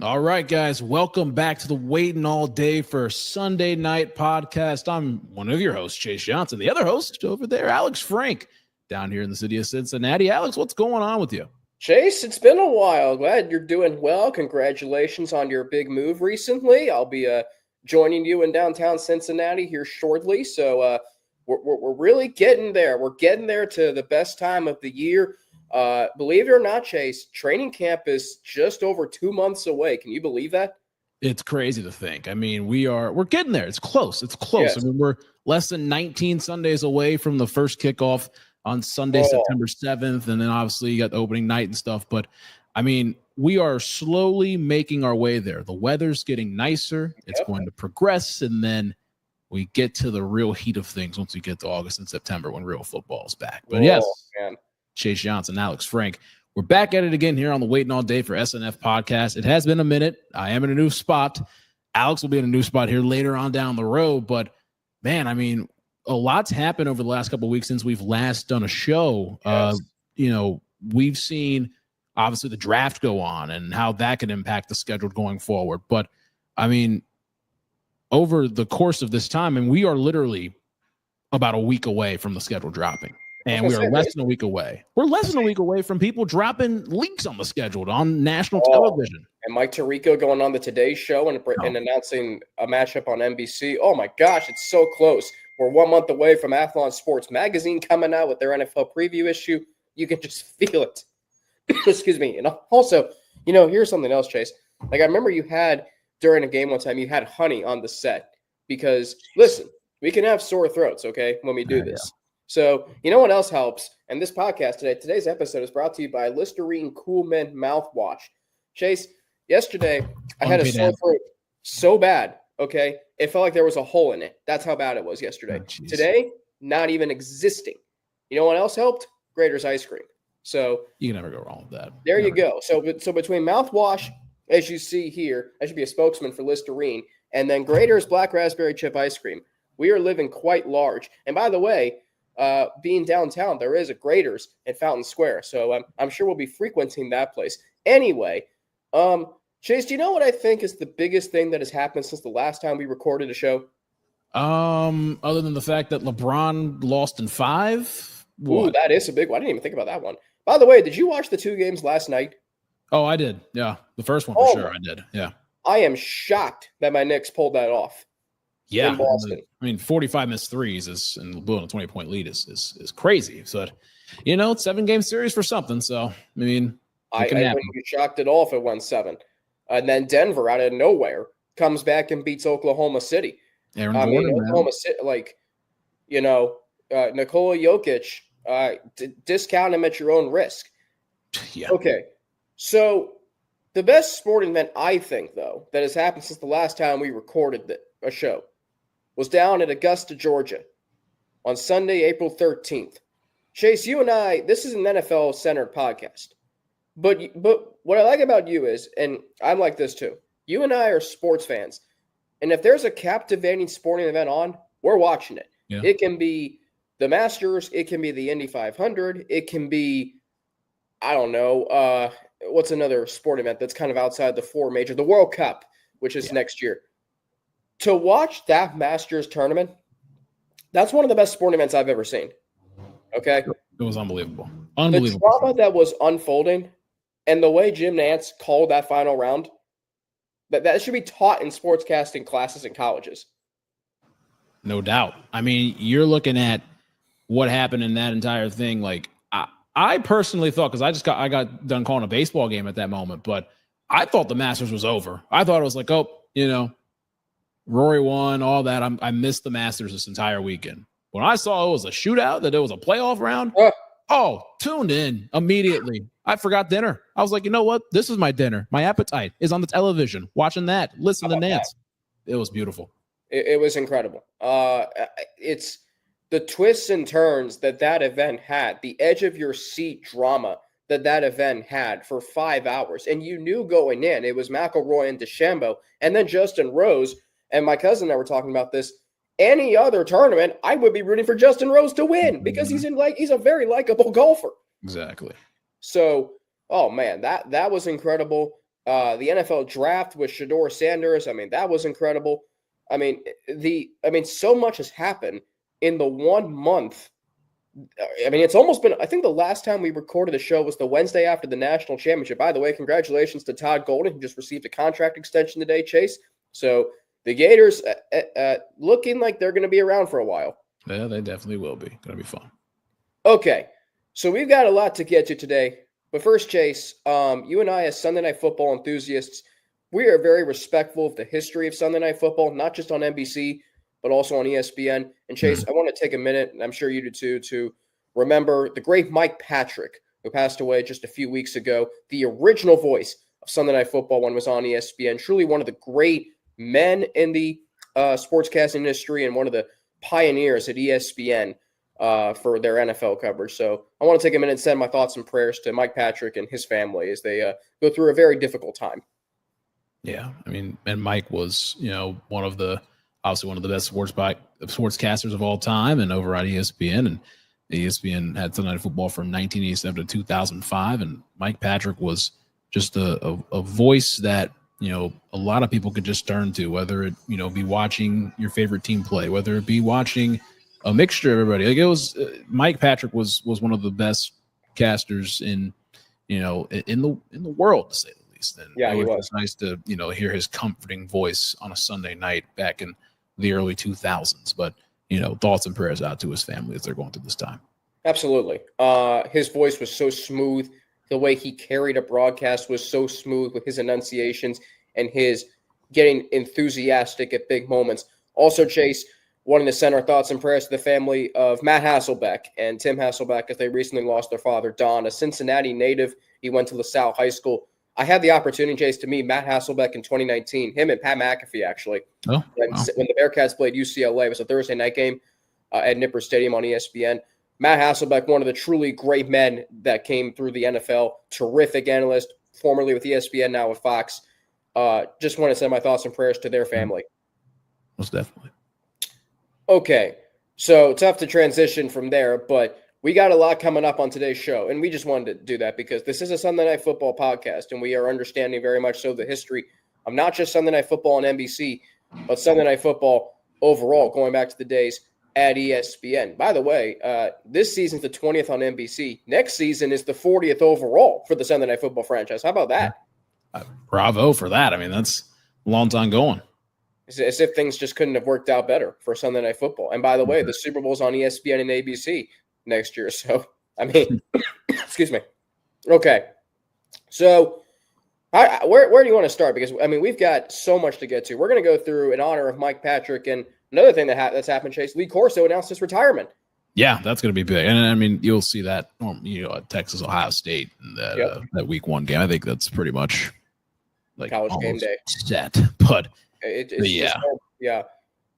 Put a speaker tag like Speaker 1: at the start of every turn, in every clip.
Speaker 1: All right, guys, welcome back to the Waitin' All Day for Sunday Night podcast. I'm one of your hosts, Chase Younts, and the other host over there, Alex Frank, down here in the city of Cincinnati. Alex, what's going on with you?
Speaker 2: Chase, it's been a while. Glad you're doing well. Congratulations on your big move recently. I'll be joining you in downtown Cincinnati here shortly. So we're really getting there. We're getting there to the best time of the year. Believe it or not, Chase, training camp is just over 2 months away. Can you believe that?
Speaker 1: It's crazy to think. I mean, we're getting there. It's close. It's close. Yes. I mean, we're less than 19 Sundays away from the first kickoff on Sunday, September 7th. And then obviously you got the opening night and stuff. But I mean, we are slowly making our way there. The weather's getting nicer. It's going to progress. And then we get to the real heat of things once we get to August and September when real football is back. But yes, man. Chase Younts and Alex Frank. We're back at it again here on the Waitin' All Day for SNF podcast. It has been a minute. I am in a new spot. Alex will be in a new spot here later on down the road. But, man, I mean, a lot's happened over the last couple of weeks since we've last done a show. Yes. We've seen, obviously, the draft go on and how that can impact the schedule going forward. But, I mean, over the course of this time, and we are literally about a week away from the schedule dropping. And we are less than a week away. We're less than a week away from people dropping leaks on the schedule on national television.
Speaker 2: And Mike Tirico going on the Today Show and announcing a matchup on NBC. Oh, my gosh, it's so close. We're 1 month away from Athlon Sports Magazine coming out with their NFL preview issue. You can just feel it. Excuse me. And also, here's something else, Chase. Like, I remember you had, during a game one time, you had honey on the set. Because, listen, we can have sore throats, okay, when we do this. Yeah. So, you know what else helps? And this podcast today's episode is brought to you by Listerine Cool Mint mouthwash. Chase, yesterday I had a sore throat so bad, okay? It felt like there was a hole in it. That's how bad it was yesterday. Oh, today, not even existing. You know what else helped? Grater's ice cream. So
Speaker 1: you can never go wrong with that.
Speaker 2: There you go. So between mouthwash, as you see here, I should be a spokesman for Listerine, and then Grater's Black Raspberry Chip ice cream, we are living quite large. And by the way, being downtown, there is a Grater's in Fountain Square, so I'm sure we'll be frequenting that place. Anyway, Chase, do you know what I think is the biggest thing that has happened since the last time we recorded a show?
Speaker 1: Other than the fact that LeBron lost in 5?
Speaker 2: Ooh, that is a big one. I didn't even think about that one. By the way, did you watch the 2 games last night?
Speaker 1: Oh, I did. Yeah, the first one for sure. I did. Yeah.
Speaker 2: I am shocked that my Knicks pulled that off.
Speaker 1: Yeah, in Boston. I mean, 45 missed threes and blowing a 20-point lead is crazy. So, it's 7-game series for something. So, I mean,
Speaker 2: I wouldn't be shocked at all if it went 7. And then Denver, out of nowhere, comes back and beats Oklahoma City. Oklahoma City, Nikola Jokic, discount him at your own risk.
Speaker 1: Yeah.
Speaker 2: Okay, so the best sporting event, I think, though, that has happened since the last time we recorded a show was down at Augusta, Georgia on Sunday, April 13th. Chase, you and I, this is an NFL-centered podcast. But what I like about you is, and I'm like this too, you and I are sports fans. And if there's a captivating sporting event on, we're watching it. Yeah. It can be the Masters. It can be the Indy 500. It can be, I don't know, what's another sport event that's kind of outside the 4 major? The World Cup, which is next year. To watch that Masters tournament, that's one of the best sporting events I've ever seen. Okay?
Speaker 1: It was unbelievable.
Speaker 2: The drama that was unfolding and the way Jim Nantz called that final round, that should be taught in sportscasting classes in colleges.
Speaker 1: No doubt. I mean, you're looking at what happened in that entire thing. Like, I personally thought, because I got done calling a baseball game at that moment, but I thought the Masters was over. I thought it was like, Rory won, all that. I missed the Masters this entire weekend. When I saw it was a shootout, that it was a playoff round, tuned in immediately. I forgot dinner. I was like, you know what? This is my dinner. My appetite is on the television, watching that, listen to Nance. It was beautiful.
Speaker 2: It was incredible. It's the twists and turns that event had, the edge of your seat drama that event had for 5 hours. And you knew going in, it was McIlroy and DeChambeau, and then Justin Rose. And my cousin and I were talking about this. Any other tournament, I would be rooting for Justin Rose to win because he's a very likable golfer.
Speaker 1: Exactly.
Speaker 2: So, oh man, that was incredible. The NFL draft with Shedeur Sanders. I mean, that was incredible. I mean, so much has happened in the 1 month. I mean, it's almost been, I think the last time we recorded the show was the Wednesday after the national championship. By the way, congratulations to Todd Golden, who just received a contract extension today, Chase. So the Gators looking like they're going to be around for a while.
Speaker 1: Yeah, they definitely will be. Going to be fun.
Speaker 2: Okay, so we've got a lot to get to today. But first, Chase, you and I as Sunday Night Football enthusiasts, we are very respectful of the history of Sunday Night Football, not just on NBC, but also on ESPN. And Chase, I want to take a minute, and I'm sure you do too, to remember the great Mike Patrick, who passed away just a few weeks ago, the original voice of Sunday Night Football when it was on ESPN, truly one of the great men in the sportscasting industry and one of the pioneers at ESPN for their NFL coverage. So I want to take a minute and send my thoughts and prayers to Mike Patrick and his family as they go through a very difficult time.
Speaker 1: Yeah, I mean, and Mike was, obviously one of the best sportscasters of all time, and over on ESPN, and ESPN had Sunday Night Football from 1987 to 2005, and Mike Patrick was just a voice that a lot of people could just turn to, whether it be watching your favorite team play, whether it be watching a mixture of everybody. Like it was Mike Patrick was one of the best casters in the world, to say the least. And
Speaker 2: yeah,
Speaker 1: it was nice to hear his comforting voice on a Sunday night back in the early 2000s. But thoughts and prayers out to his family as they're going through this time.
Speaker 2: Absolutely. His voice was so smooth. The way he carried a broadcast was so smooth with his enunciations and his getting enthusiastic at big moments. Also, Chase, wanting to send our thoughts and prayers to the family of Matt Hasselbeck and Tim Hasselbeck as they recently lost their father, Don, a Cincinnati native. He went to LaSalle High School. I had the opportunity, Chase, to meet Matt Hasselbeck in 2019, him and Pat McAfee, actually.
Speaker 1: Oh,
Speaker 2: when the Bearcats played UCLA. It was a Thursday night game at Nipper Stadium on ESPN. Matt Hasselbeck, one of the truly great men that came through the NFL, terrific analyst, formerly with ESPN, now with Fox. Just want to send my thoughts and prayers to their family.
Speaker 1: Most definitely.
Speaker 2: Okay, so tough to transition from there, but we got a lot coming up on today's show, and we just wanted to do that because this is a Sunday Night Football podcast, and we are understanding very much so the history of not just Sunday Night Football on NBC, but Sunday Night Football overall, going back to the days at ESPN. By the way, this season's the 20th on NBC. Next season is the 40th overall for the Sunday Night Football franchise. How about that?
Speaker 1: Bravo for that. I mean, that's a long time going.
Speaker 2: It's as if things just couldn't have worked out better for Sunday Night Football. And by the way, the Super Bowl's on ESPN and ABC next year. So, I mean, excuse me. Okay. So, where do you want to start? Because, I mean, we've got so much to get to. We're going to go through in honor of Mike Patrick. And another thing that's happened, Chase, Lee Corso announced his retirement.
Speaker 1: Yeah, that's going to be big. And, I mean, you'll see that, at Texas, Ohio State, in that week one game. I think that's pretty much like
Speaker 2: college game day
Speaker 1: set. But
Speaker 2: yeah.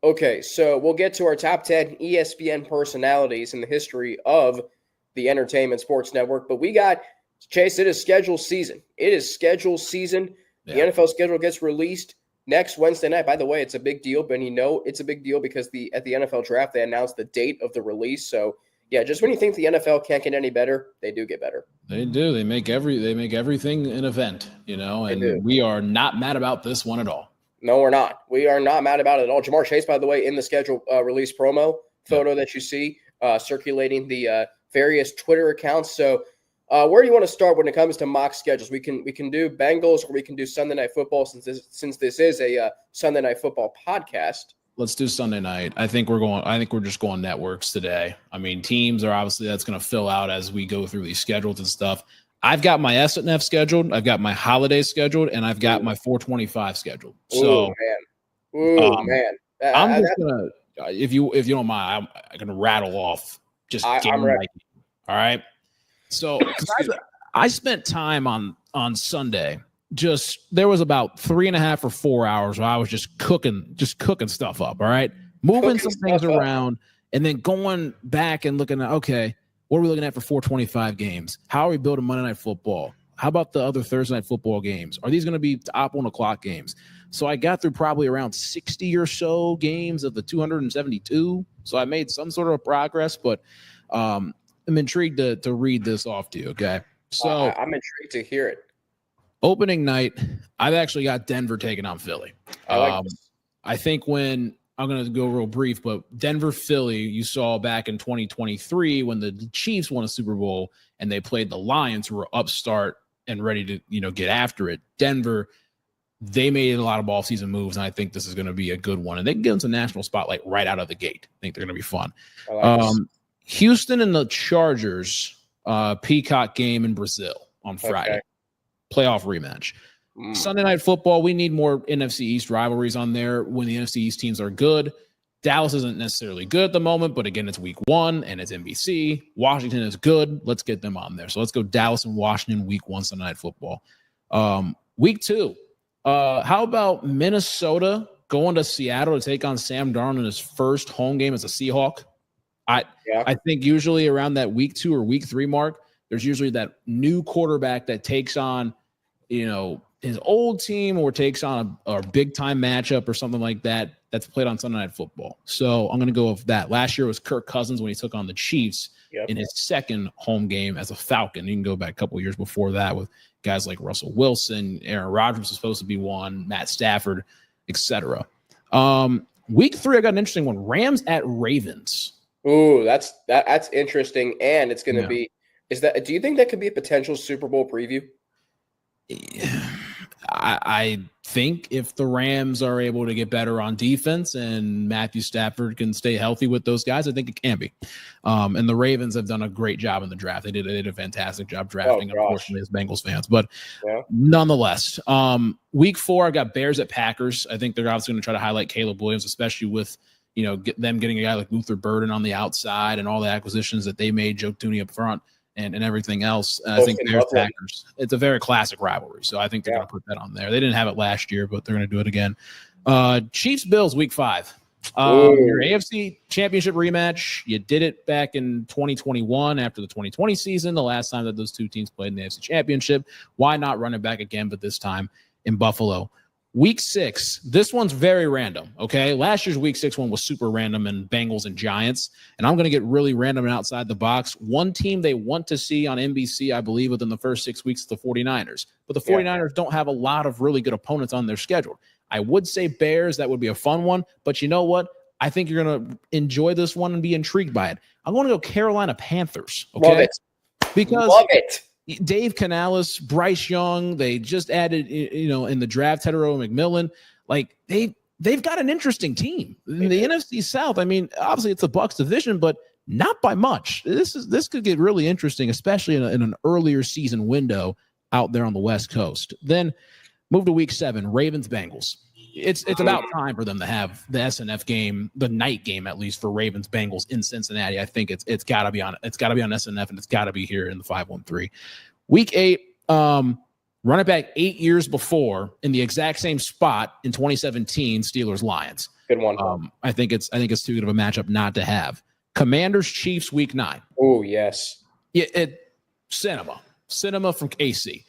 Speaker 2: Okay, so we'll get to our top 10 ESPN personalities in the history of the Entertainment Sports Network. But we got, Chase, it is scheduled season. It is scheduled season. The NFL schedule gets released next Wednesday night. By the way, it's a big deal, but it's a big deal because at the NFL draft, they announced the date of the release. So, yeah, just when you think the NFL can't get any better, they do get better.
Speaker 1: They do. They make everything an event, and we are not mad about this one at all.
Speaker 2: No, we're not. We are not mad about it at all. Jamar Chase, by the way, in the schedule release promo photo that you see circulating the various Twitter accounts. So where do you want to start when it comes to mock schedules? We can do Bengals or we can do Sunday Night Football since this is a Sunday Night Football podcast.
Speaker 1: Let's do Sunday night. I think we're just going networks today. I mean, teams are obviously that's going to fill out as we go through these schedules and stuff. I've got my SNF scheduled, I've got my holidays scheduled, and I've got my 425 scheduled. So,
Speaker 2: man.
Speaker 1: I'm just gonna, if you don't mind, I'm gonna rattle off just
Speaker 2: I'm ready.
Speaker 1: All right. So I spent time on Sunday. There was about 3.5 or 4 hours where I was just cooking stuff up. All right, moving some things around, and then going back and looking at what are we looking at for 425 games? How are we building Monday Night Football? How about the other Thursday Night Football games? Are these going to be top 1 o'clock games? So I got through probably around 60 or so games of the 272. So I made some sort of progress, but I'm intrigued to read this off to you. Okay. So
Speaker 2: I'm intrigued to hear it.
Speaker 1: Opening night, I've actually got Denver taking on Philly. I think when I'm going to go real brief, but Denver, Philly, you saw back in 2023 when the Chiefs won a Super Bowl and they played the Lions, who were upstart and ready to, get after it. Denver, they made a lot of off-season moves, and I think this is going to be a good one. And they can get into national spotlight right out of the gate. I think they're going to be fun. Houston and the Chargers, Peacock game in Brazil on Friday.
Speaker 2: Okay.
Speaker 1: Playoff rematch. Sunday Night Football, we need more NFC East rivalries on there when the NFC East teams are good. Dallas isn't necessarily good at the moment, but again, it's week 1 and it's NBC. Washington is good. Let's get them on there. So let's go Dallas and Washington week 1 Sunday Night Football. Week 2, how about Minnesota going to Seattle to take on Sam Darnold in his first home game as a Seahawk? I think usually around that week 2 or week 3 mark, there's usually that new quarterback that takes on, his old team or takes on a big-time matchup or something like that that's played on Sunday Night Football. So I'm going to go with that. Last year was Kirk Cousins when he took on the Chiefs in his second home game as a Falcon. You can go back a couple of years before that with guys like Russell Wilson, Aaron Rodgers was supposed to be one, Matt Stafford, etc. Week 3, I got an interesting one. Rams at Ravens.
Speaker 2: Ooh, that's interesting, and it's going to be. Do you think that could be a potential Super Bowl preview?
Speaker 1: I think if the Rams are able to get better on defense and Matthew Stafford can stay healthy with those guys, I think it can be. And the Ravens have done a great job in the draft. They did a fantastic job drafting, unfortunately, as Bengals fans. But nonetheless, week 4, I got Bears at Packers. I think they're obviously going to try to highlight Caleb Williams, especially with them getting a guy like Luther Burden on the outside and all the acquisitions that they made, Joe Thuney up front. And everything else. I think Bears Packers. It's a very classic rivalry, so I think they're going to put that on there. They didn't have it last year, but they're going to do it again. Chiefs Bills week 5. Your AFC Championship rematch. You did it back in 2021 after the 2020 season, the last time that those two teams played in the AFC Championship. Why not run it back again, but this time in Buffalo? Week 6, this one's very random, okay? Last year's Week 6 one was super random in Bengals and Giants, and I'm going to get really random and outside the box. One team they want to see on NBC, I believe, within the first 6 weeks is the 49ers. But the 49ers don't have a lot of really good opponents on their schedule. I would say Bears, that would be a fun one, but you know what? I think you're going to enjoy this one and be intrigued by it. I'm going to go Carolina Panthers, okay?
Speaker 2: Love it.
Speaker 1: Because
Speaker 2: Love it.
Speaker 1: Dave Canales, Bryce Young, they just added, in the draft, Tedero McMillan. Like they've got an interesting team. In the NFC South, I mean, obviously it's the Bucs division, but not by much. This could get really interesting, especially in an earlier season window out there on the West Coast. Then move to week 7, Ravens Bengals. It's about time for them to have the SNF game, the night game at least, for Ravens Bengals in Cincinnati. I think it's got to be on SNF, and it's got to be here in the 513. Week 8, run it back 8 years before in the exact same spot in 2017, Steelers Lions.
Speaker 2: Good one.
Speaker 1: I think it's too good of a matchup not to have. Commanders Chiefs week 9.
Speaker 2: Oh yes.
Speaker 1: Yeah, cinema from AC.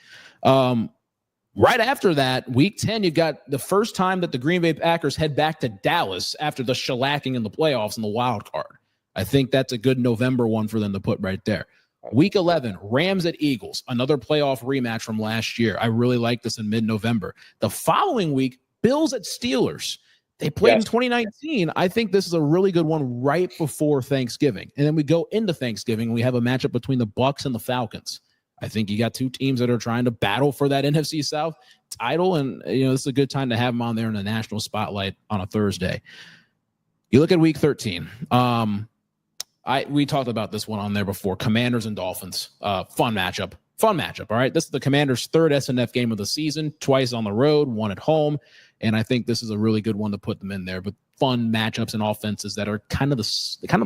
Speaker 1: Right after that, week 10, you got the first time that the Green Bay Packers head back to Dallas after the shellacking in the playoffs in the wild card. I think that's a good November one for them to put right there. Week 11, Rams at Eagles, another playoff rematch from last year. I really like this in mid-November. The following week, Bills at Steelers. They played in 2019. I think this is a really good one right before Thanksgiving. And then we go into Thanksgiving, and we have a matchup between the Bucs and the Falcons. I think you got two teams that are trying to battle for that NFC South title, and this is a good time to have them on there in the national spotlight on a Thursday. You look at week 13. We talked about this one on there before. Commanders and Dolphins. Fun matchup. All right. This is the Commanders' 3rd SNF game of the season. Twice on the road, 1 at home, and I think this is a really good one to put them in there. But fun matchups and offenses that are kind of the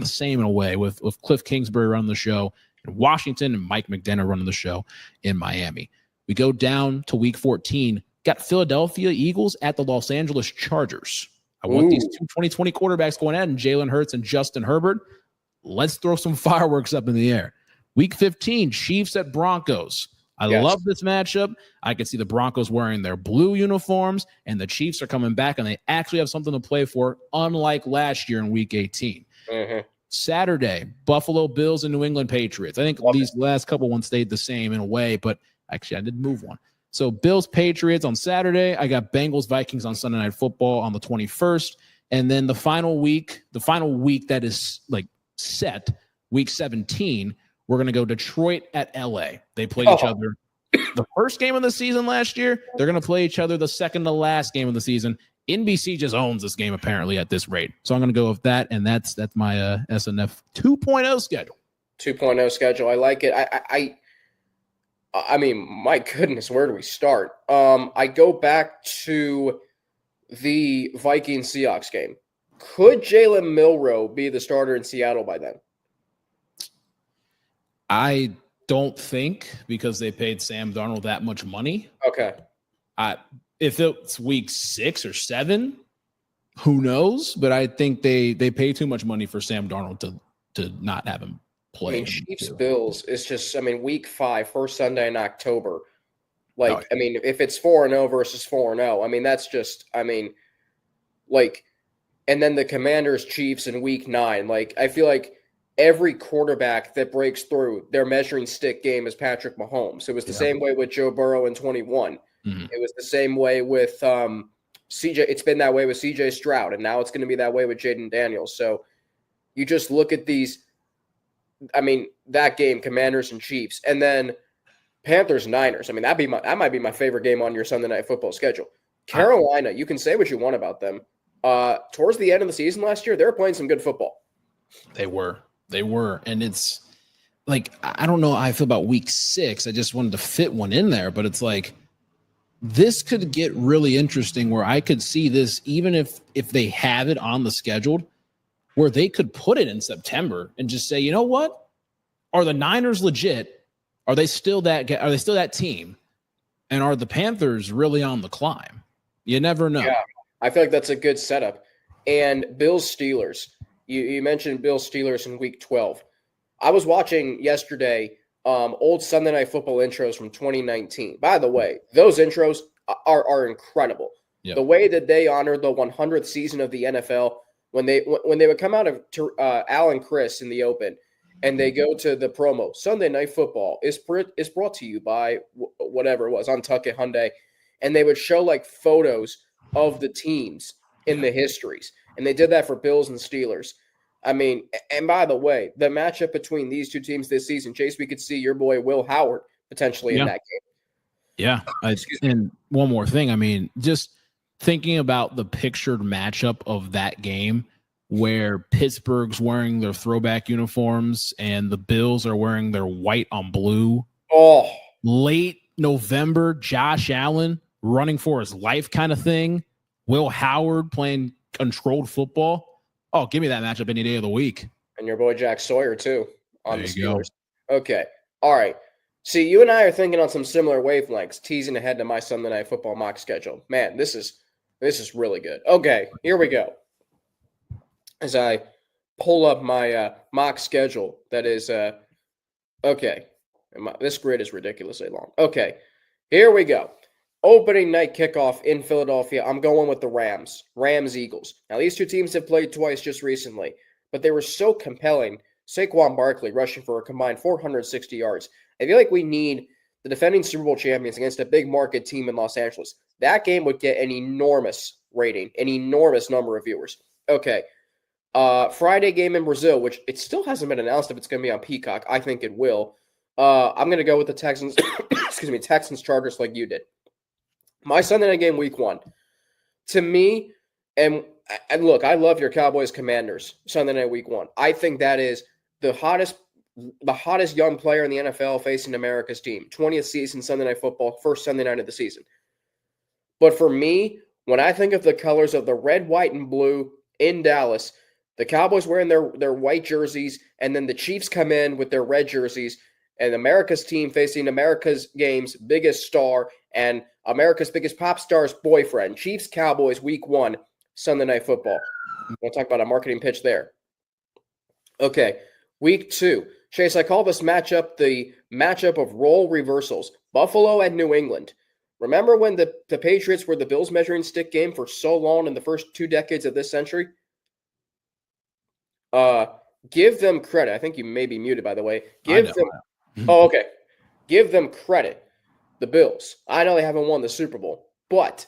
Speaker 1: same in a way, with Cliff Kingsbury running the show in Washington and Mike McDonough running the show in Miami. We go down to week 14. Got Philadelphia Eagles at the Los Angeles Chargers. I want these two 2020 quarterbacks going at, and Jalen Hurts and Justin Herbert. Let's throw some fireworks up in the air. Week 15, Chiefs at Broncos. I love this matchup. I can see the Broncos wearing their blue uniforms, and the Chiefs are coming back, and they actually have something to play for, unlike last year in week 18. Mm-hmm. Saturday, Buffalo Bills and New England Patriots. I think these last couple ones stayed the same in a way, but actually I did move one. So Bills Patriots on Saturday. I got Bengals Vikings on Sunday Night Football on the 21st. And then the final week that is like set, week 17, we're going to go Detroit at LA. They played each other the first game of the season last year. They're going to play each other the second to last game of the season. NBC just owns this game apparently at this rate. So I'm going to go with that. And that's my SNF 2.0 schedule.
Speaker 2: 2.0 schedule. I like it. I mean, my goodness, where do we start? I go back to the Vikings Seahawks game. Could Jalen Milroe be the starter in Seattle by then?
Speaker 1: I don't think, because they paid Sam Darnold that much money.
Speaker 2: Okay.
Speaker 1: If it's week 6 or 7, who knows? But I think they pay too much money for Sam Darnold to not have him play.
Speaker 2: I mean, Chiefs Bills is just, week 5, first Sunday in October. If it's 4-0 versus 4-0, that's just, and then the Commanders Chiefs in week 9. I feel like every quarterback that breaks through, their measuring stick game is Patrick Mahomes. It was the same way with Joe Burrow in 21. Mm-hmm. It was the same way with CJ. It's been that way with CJ Stroud, and now it's going to be that way with Jaden Daniels. So you just look at these. That game, Commanders and Chiefs, and then Panthers Niners. That might be my favorite game on your Sunday Night Football schedule. Carolina, you can say what you want about them. Towards the end of the season last year, they were playing some good football.
Speaker 1: They were, and it's like, I don't know how I feel about week 6. I just wanted to fit one in there, but it's like, this could get really interesting where I could see this, even if they have it on the schedule, where they could put it in September and just say, you know what? Are the Niners legit? Are they still that team? And are the Panthers really on the climb? You never know.
Speaker 2: Yeah, I feel like that's a good setup. And Bills Steelers. You mentioned Bills Steelers in week 12. I was watching yesterday old Sunday Night Football intros from 2019. By the way, those intros are incredible. Yep. The way that they honored the 100th season of the NFL, when they would come out of Al and Chris in the open, and they go to the promo, Sunday Night Football is brought to you by whatever it was, Untuckit Hyundai, and they would show photos of the teams in the histories, and they did that for Bills and Steelers. And by the way, the matchup between these two teams this season, Chase, we could see your boy Will Howard potentially in that game.
Speaker 1: Yeah, and one more thing, just thinking about the pictured matchup of that game where Pittsburgh's wearing their throwback uniforms and the Bills are wearing their white on blue.
Speaker 2: Oh,
Speaker 1: late November, Josh Allen running for his life kind of thing. Will Howard playing controlled football. Oh, give me that matchup any day of the week.
Speaker 2: And your boy Jack Sawyer, too, on the Steelers. Okay. All right. See, you and I are thinking on some similar wavelengths, teasing ahead to my Sunday Night Football mock schedule. Man, this is really good. Okay, here we go. As I pull up my mock schedule, that is, okay. This grid is ridiculously long. Okay, here we go. Opening night kickoff in Philadelphia. I'm going with the Rams. Rams-Eagles. Now, these two teams have played twice just recently, but they were so compelling. Saquon Barkley rushing for a combined 460 yards. I feel like we need the defending Super Bowl champions against a big market team in Los Angeles. That game would get an enormous rating, an enormous number of viewers. Okay. Friday game in Brazil, which it still hasn't been announced if it's going to be on Peacock. I think it will. I'm going to go with the Texans. Texans Chargers like you did. My Sunday night game, week 1. To me, and look, I love your Cowboys Commanders Sunday night, week 1. I think that is the hottest young player in the NFL facing America's team. 20th season Sunday Night Football, first Sunday night of the season. But for me, when I think of the colors of the red, white, and blue in Dallas, the Cowboys wearing their white jerseys, and then the Chiefs come in with their red jerseys, and America's team facing America's game's biggest star and America's biggest pop star's boyfriend. Chiefs Cowboys week 1, Sunday Night Football. We'll talk about a marketing pitch there. Okay, week 2. Chase, I call this matchup the matchup of role reversals. Buffalo and New England. Remember when the Patriots were the Bills measuring stick game for so long in the first 2 decades of this century? Give them credit. I think you may be muted, by the way. Oh, okay. Give them credit. the Bills. I know they haven't won the Super Bowl, but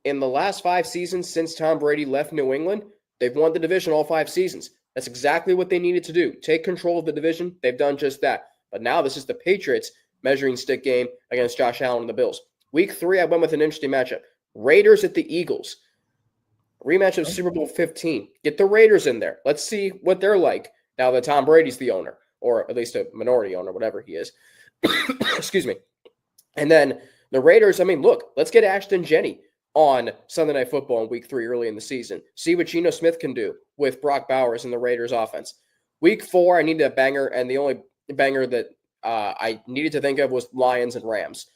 Speaker 2: in the last 5 seasons since Tom Brady left New England, they've won the division all 5 seasons. That's exactly what they needed to do. Take control of the division. They've done just that. But now this is the Patriots measuring stick game against Josh Allen and the Bills. Week 3, I went with an interesting matchup. Raiders at the Eagles. Rematch of Super Bowl 15. Get the Raiders in there. Let's see what they're like now that Tom Brady's the owner, or at least a minority owner, whatever he is. Excuse me. And then the Raiders, look, let's get Ashton Jenney on Sunday Night Football in Week 3 early in the season. See what Geno Smith can do with Brock Bowers and the Raiders offense. Week 4, I needed a banger, and the only banger that I needed to think of was Lions and Rams.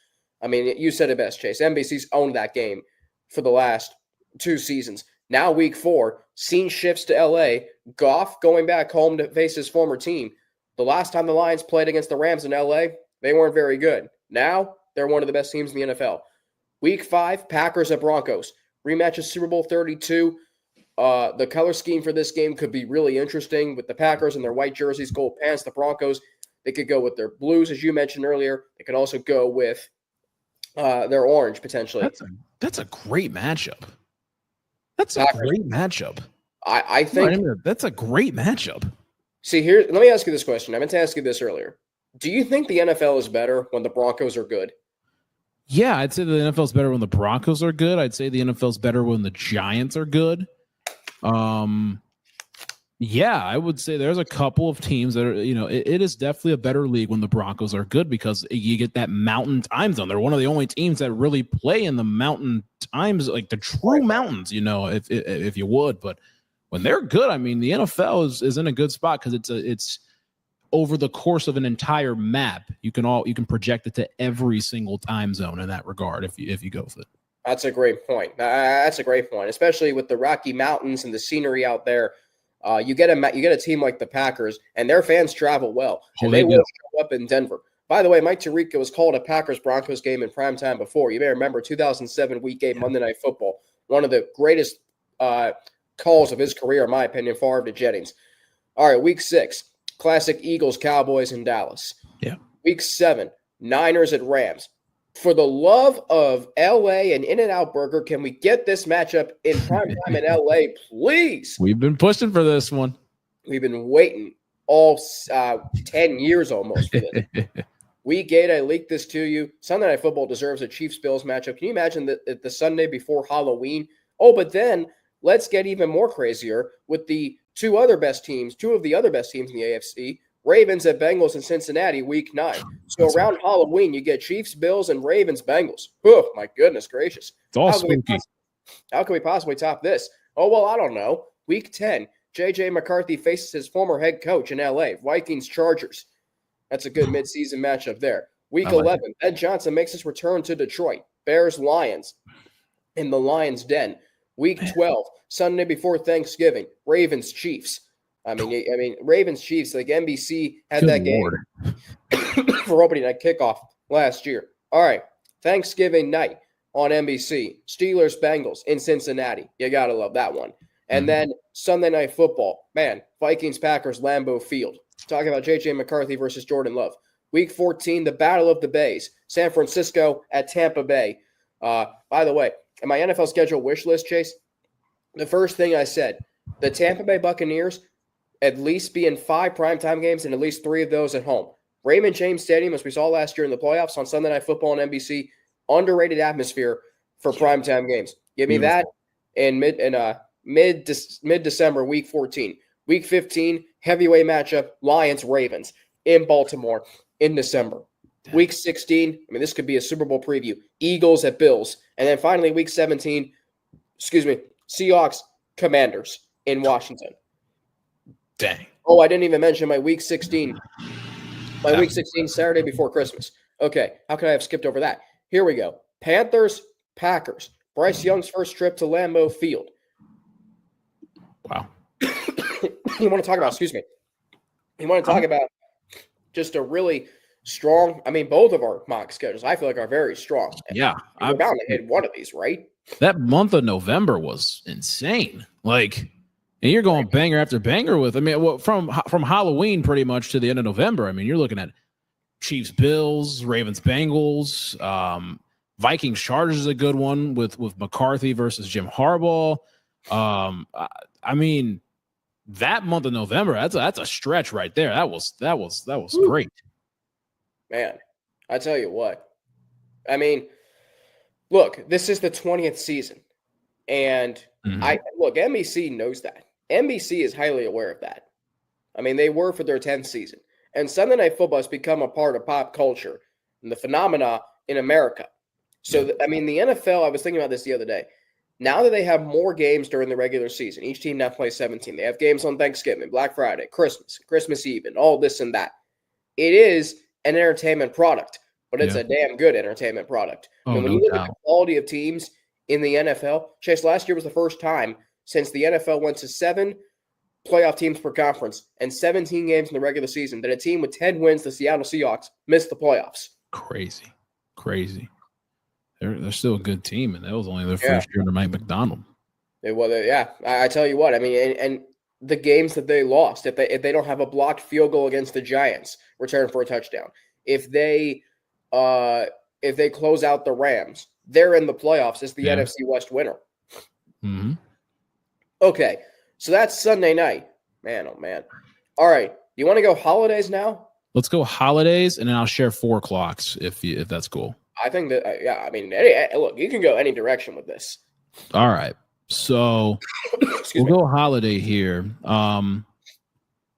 Speaker 2: You said it best, Chase. NBC's owned that game for the last 2 seasons. Now Week 4, scene shifts to L.A., Goff going back home to face his former team. The last time the Lions played against the Rams in L.A., they weren't very good. Now they're one of the best teams in the NFL. Week 5, Packers at Broncos. Rematch of Super Bowl 32. The color scheme for this game could be really interesting with the Packers and their white jerseys, gold pants. The Broncos, they could go with their blues, as you mentioned earlier. They could also go with their orange, potentially.
Speaker 1: That's a great matchup. That's a great matchup.
Speaker 2: I think
Speaker 1: that's a great matchup.
Speaker 2: See, here, let me ask you this question. I meant to ask you this earlier. Do you think the NFL is better when the Broncos are good?
Speaker 1: Yeah, I'd say the NFL is better when the Broncos are good. I'd say the NFL is better when the Giants are good. Yeah, I would say there's a couple of teams that are, it is definitely a better league when the Broncos are good because you get that mountain time zone. They're one of the only teams that really play in the mountain times, like the true mountains, if you would. But when they're good, the NFL is in a good spot because it's over the course of an entire map. You can project it to every single time zone in that regard if you go with it.
Speaker 2: That's a great point. That's a great point, especially with the Rocky Mountains and the scenery out there. You get a team like the Packers, and their fans travel well, and they will show up in Denver. By the way, Mike Tirico was called a Packers-Broncos game in primetime before. You may remember 2007 Week 8 Monday Night Football, one of the greatest calls of his career, in my opinion, Favre to Jennings. All right, Week 6, classic Eagles, Cowboys, in Dallas.
Speaker 1: Yeah.
Speaker 2: Week 7, Niners at Rams. For the love of L.A. and In-N-Out Burger, can we get this matchup in primetime in L.A., please?
Speaker 1: We've been pushing for this one.
Speaker 2: We've been waiting all 10 years almost for this. Week 8, I leaked this to you. Sunday Night Football deserves a Chiefs-Bills matchup. Can you imagine the Sunday before Halloween? Oh, but then let's get even more crazier with the two of the other best teams in the AFC, Ravens at Bengals in Cincinnati, Week 9. So around Halloween, you get Chiefs, Bills, and Ravens, Bengals. Oh, my goodness gracious.
Speaker 1: It's all spooky.
Speaker 2: How can we possibly top this? Oh, well, I don't know. Week 10, J.J. McCarthy faces his former head coach in L.A., Vikings, Chargers. That's a good midseason matchup there. Week 11, Ben Johnson makes his return to Detroit, Bears, Lions in the Lions' Den. Week 12, Sunday before Thanksgiving, Ravens, Chiefs. Ravens Chiefs, like NBC had that game for opening night kickoff last year. All right, Thanksgiving night on NBC, Steelers Bengals in Cincinnati. You got to love that one. And then Sunday Night Football, man, Vikings Packers Lambeau Field. Talking about J.J. McCarthy versus Jordan Love. Week 14, the Battle of the Bays, San Francisco at Tampa Bay. By the way, in my NFL schedule wish list, Chase, the first thing I said, the Tampa Bay Buccaneers at least be in 5 primetime games and at least 3 of those at home. Raymond James Stadium, as we saw last year in the playoffs on Sunday Night Football on NBC, underrated atmosphere for primetime games. Give me that in mid-December, Week 14. Week 15, heavyweight matchup, Lions-Ravens in Baltimore in December. Week 16, this could be a Super Bowl preview, Eagles at Bills. And then finally, Week 17, Seahawks, Commanders in Washington.
Speaker 1: Dang.
Speaker 2: Oh, I didn't even mention my Week 16. Week 16, Saturday before Christmas. Okay, how could I have skipped over that? Here we go. Panthers, Packers. Bryce Young's first trip to Lambeau Field.
Speaker 1: Wow.
Speaker 2: You want to talk about, just a really strong, both of our mock schedules, I feel like are very strong.
Speaker 1: Yeah.
Speaker 2: We're bound to hit one of these, right?
Speaker 1: That month of November was insane. And you're going banger after banger with, from Halloween pretty much to the end of November. You're looking at Chiefs, Bills, Ravens, Bengals, Vikings, Chargers is a good one with McCarthy versus Jim Harbaugh. I mean, that month of November, that's a stretch right there. That was great.
Speaker 2: Man, I tell you what. I mean, look, this is the 20th season. And NBC knows that. NBC is highly aware of that. I mean, they were for their 10th season. And Sunday Night Football has become a part of pop culture and the phenomena in America. So, I mean, the NFL, I was thinking about this the other day. Now that they have more games during the regular season, each team now plays 17. They have games on Thanksgiving, Black Friday, Christmas Eve, and all this and that. It is an entertainment product, but it's a damn good entertainment product. I mean, when you look at the quality of teams in the NFL, Chase, last year was the first time since the NFL went to 7 playoff teams per conference and 17 games in the regular season that a team with 10 wins, the Seattle Seahawks, missed the playoffs.
Speaker 1: Crazy. They're still a good team, and that was only their first year under Mike McDonald.
Speaker 2: I tell you what, I mean, and the games that they lost, if they don't have a blocked field goal against the Giants, return for a touchdown, if they close out the Rams, they're in the playoffs as the NFC West winner.
Speaker 1: Mm-hmm.
Speaker 2: Okay, so that's Sunday night. Man, oh man. All right, you want to go holidays now?
Speaker 1: Let's go holidays, and then I'll share 4 o'clocks if that's cool.
Speaker 2: I think that, I mean, look, you can go any direction with this.
Speaker 1: All right. So we'll go holiday here.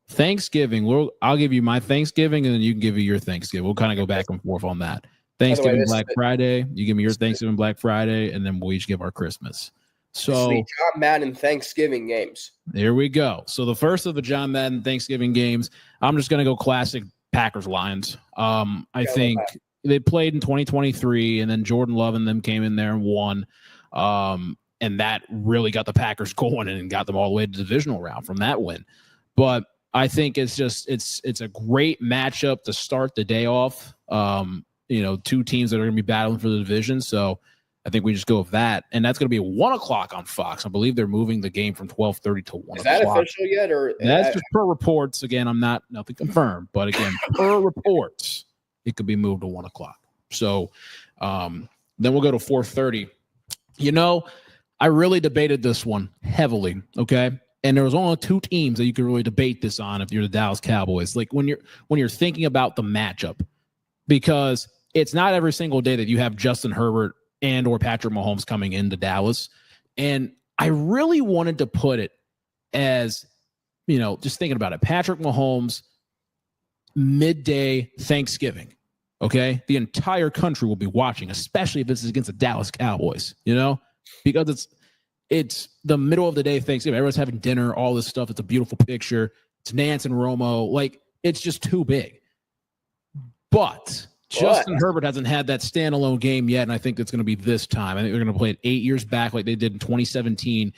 Speaker 1: Thanksgiving. I'll give you my Thanksgiving, and then you can give me your Thanksgiving. We'll kind of go back and forth on that. Thanksgiving, Black Friday. You give me your Thanksgiving, Black Friday, and then we'll each give our Christmas. So
Speaker 2: the John Madden Thanksgiving games.
Speaker 1: There we go. So the first of the John Madden Thanksgiving games, I'm just going to go classic Packers Lions. I think they played in 2023, and then Jordan Love and them came in there and won. And that really got the Packers going and got them all the way to the divisional round from that win. But I think it's a great matchup to start the day off. 2 teams that are going to be battling for the division. So I think we just go with that. And that's going to be 1 o'clock on Fox. I believe they're moving the game from 12:30 to 1 o'clock.
Speaker 2: Is that official yet? Or
Speaker 1: that's just per reports. Again, nothing confirmed, but again, per reports, it could be moved to 1 o'clock. So then we'll go to 4:30. I really debated this one heavily. Okay. And there was only 2 teams that you could really debate this on if you're the Dallas Cowboys. Like when you're thinking about the matchup, because it's not every single day that you have Justin Herbert and or Patrick Mahomes coming into Dallas. And I really wanted to put it as, just thinking about it, Patrick Mahomes, midday Thanksgiving. Okay. The entire country will be watching, especially if this is against the Dallas Cowboys, because it's the middle of the day Thanksgiving. Everyone's having dinner, all this stuff. It's a beautiful picture. It's Nance and Romo. Like, it's just too big. But Justin Herbert hasn't had that standalone game yet, and I think it's going to be this time. I think they're going to play it 8 years back like they did in 2017.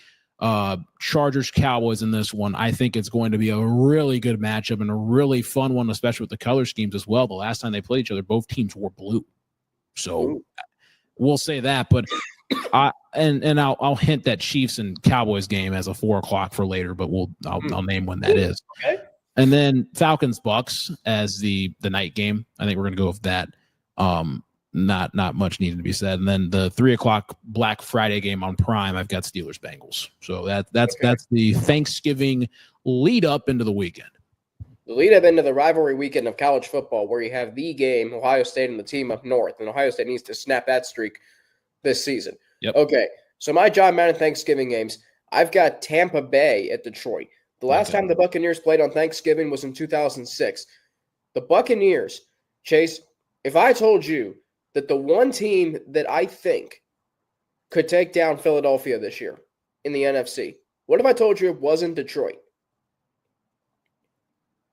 Speaker 1: Chargers, Cowboys in this one. I think it's going to be a really good matchup and a really fun one, especially with the color schemes as well. The last time they played each other, both teams wore blue. So we'll say that, but I'll hint that Chiefs and Cowboys game as a 4 o'clock for later, but I'll name when that is.
Speaker 2: Okay.
Speaker 1: And then Falcons Bucks as the night game. I think we're going to go with that. Not much needed to be said. And then the 3 o'clock Black Friday game on Prime, I've got Steelers Bengals. So that's the Thanksgiving lead up into the weekend.
Speaker 2: The lead up into the rivalry weekend of college football, where you have the game, Ohio State and the team up north, and Ohio State needs to snap that streak this season.
Speaker 1: Yep.
Speaker 2: Okay, so my John Madden Thanksgiving games, I've got Tampa Bay at Detroit. The last time the Buccaneers played on Thanksgiving was in 2006. The Buccaneers, Chase, if I told you that the one team that I think could take down Philadelphia this year in the NFC, what if I told you it wasn't Detroit?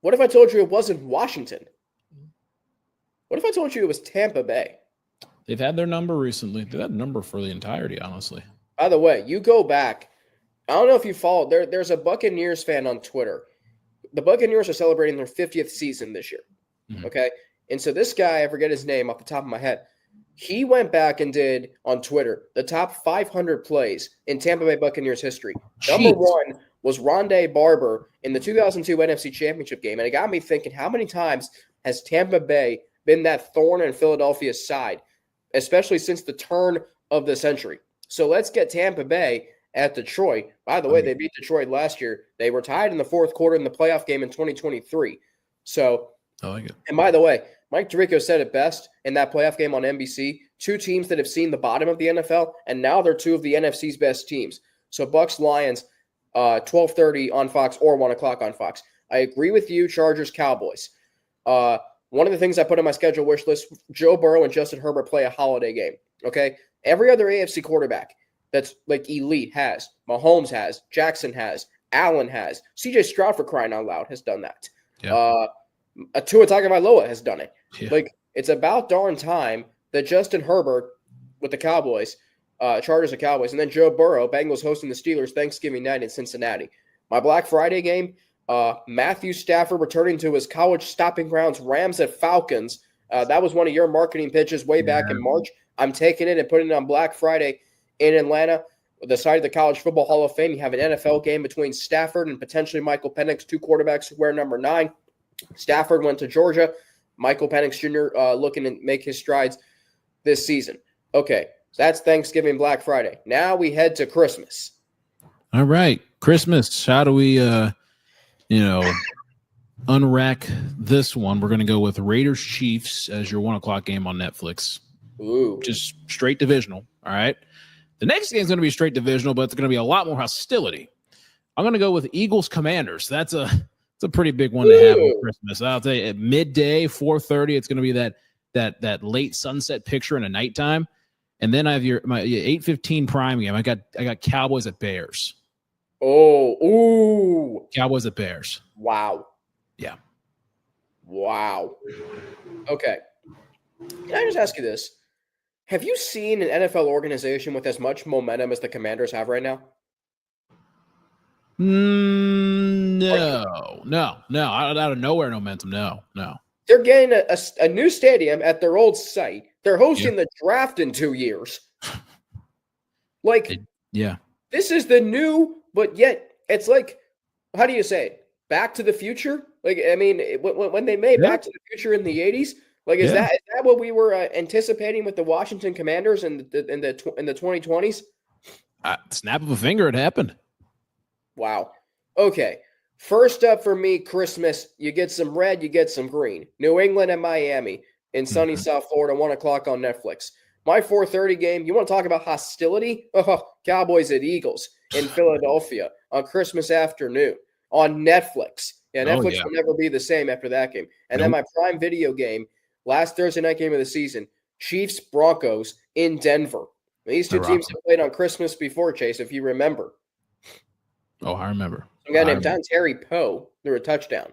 Speaker 2: What if I told you it wasn't Washington? What if I told you it was Tampa Bay?
Speaker 1: They've had their number recently. They've had a number for the entirety, honestly.
Speaker 2: By the way, you go back. I don't know if you followed. There's a Buccaneers fan on Twitter. The Buccaneers are celebrating their 50th season this year. Mm-hmm. Okay? And so this guy, I forget his name off the top of my head, he went back and did on Twitter the top 500 plays in Tampa Bay Buccaneers history. Number 1 was Rondé Barber in the 2002 NFC Championship game. And it got me thinking, how many times has Tampa Bay been that thorn in Philadelphia's side, especially since the turn of the century. So let's get Tampa Bay at Detroit. By the way, they beat Detroit last year. They were tied in the fourth quarter in the playoff game in 2023. So,
Speaker 1: I like it.
Speaker 2: And by the way, Mike Tirico said it best in that playoff game on NBC. Two teams that have seen the bottom of the NFL, and now they're two of the NFC's best teams. So Bucks, Lions, 12:30 on Fox or 1 o'clock on Fox. I agree with you, Chargers, Cowboys. One of the things I put on my schedule wish list, Joe Burrow and Justin Herbert play a holiday game, okay? Every other AFC quarterback that's like elite has. Mahomes has. Jackson has. Allen has. CJ Stroud, for crying out loud, has done that.
Speaker 1: Yeah.
Speaker 2: Tua Tagovailoa has done it.
Speaker 1: Yeah.
Speaker 2: Like, it's about darn time that Justin Herbert with the Cowboys, Chargers and Cowboys, and then Joe Burrow, Bengals hosting the Steelers Thanksgiving night in Cincinnati. My Black Friday game, Matthew Stafford returning to his college stopping grounds, Rams at Falcons. That was one of your marketing pitches way back in March. I'm taking it and putting it on Black Friday in Atlanta. The side of the College Football Hall of Fame, you have an NFL game between Stafford and potentially Michael Penix, two quarterbacks who wear number 9. Stafford went to Georgia. Michael Penix Jr. Looking to make his strides this season. Okay, so that's Thanksgiving, Black Friday. Now we head to Christmas.
Speaker 1: All right, Christmas. How do we, unrack this one? We're going to go with Raiders Chiefs as your 1 o'clock game on Netflix.
Speaker 2: Ooh,
Speaker 1: just straight divisional. All right. The next game is going to be straight divisional, but it's going to be a lot more hostility. I'm going to go with Eagles Commanders. That's a pretty big one to have on Christmas. I'll tell you, at midday, 4:30, it's going to be that late sunset picture in a nighttime. And then I have my 8:15 prime game. I got Cowboys at Bears. Cowboys at Bears.
Speaker 2: Wow.
Speaker 1: Yeah.
Speaker 2: Wow. Okay. Can I just ask you this? Have you seen an NFL organization with as much momentum as the Commanders have right now?
Speaker 1: No. Out of nowhere, momentum. No.
Speaker 2: They're getting a new stadium at their old site. They're hosting the draft in 2 years. This is the new, but yet it's like, how do you say it? Back to the Future? Like, I mean, when they made Back to the Future in the 80s, like, is that what we were anticipating with the Washington Commanders in the 2020s?
Speaker 1: Snap of a finger, it happened.
Speaker 2: Wow. Okay. First up for me, Christmas, you get some red, you get some green. New England and Miami in sunny South Florida, 1 o'clock on Netflix. My 4:30 game, you want to talk about hostility? Cowboys at Eagles in Philadelphia on Christmas afternoon on Netflix. Yeah, Netflix will never be the same after that game. And then my Prime Video game, last Thursday night game of the season, Chiefs Broncos in Denver. These two teams have played on Christmas before, Chase, if you remember.
Speaker 1: Oh, I remember.
Speaker 2: A guy named Don Terry Poe threw a touchdown.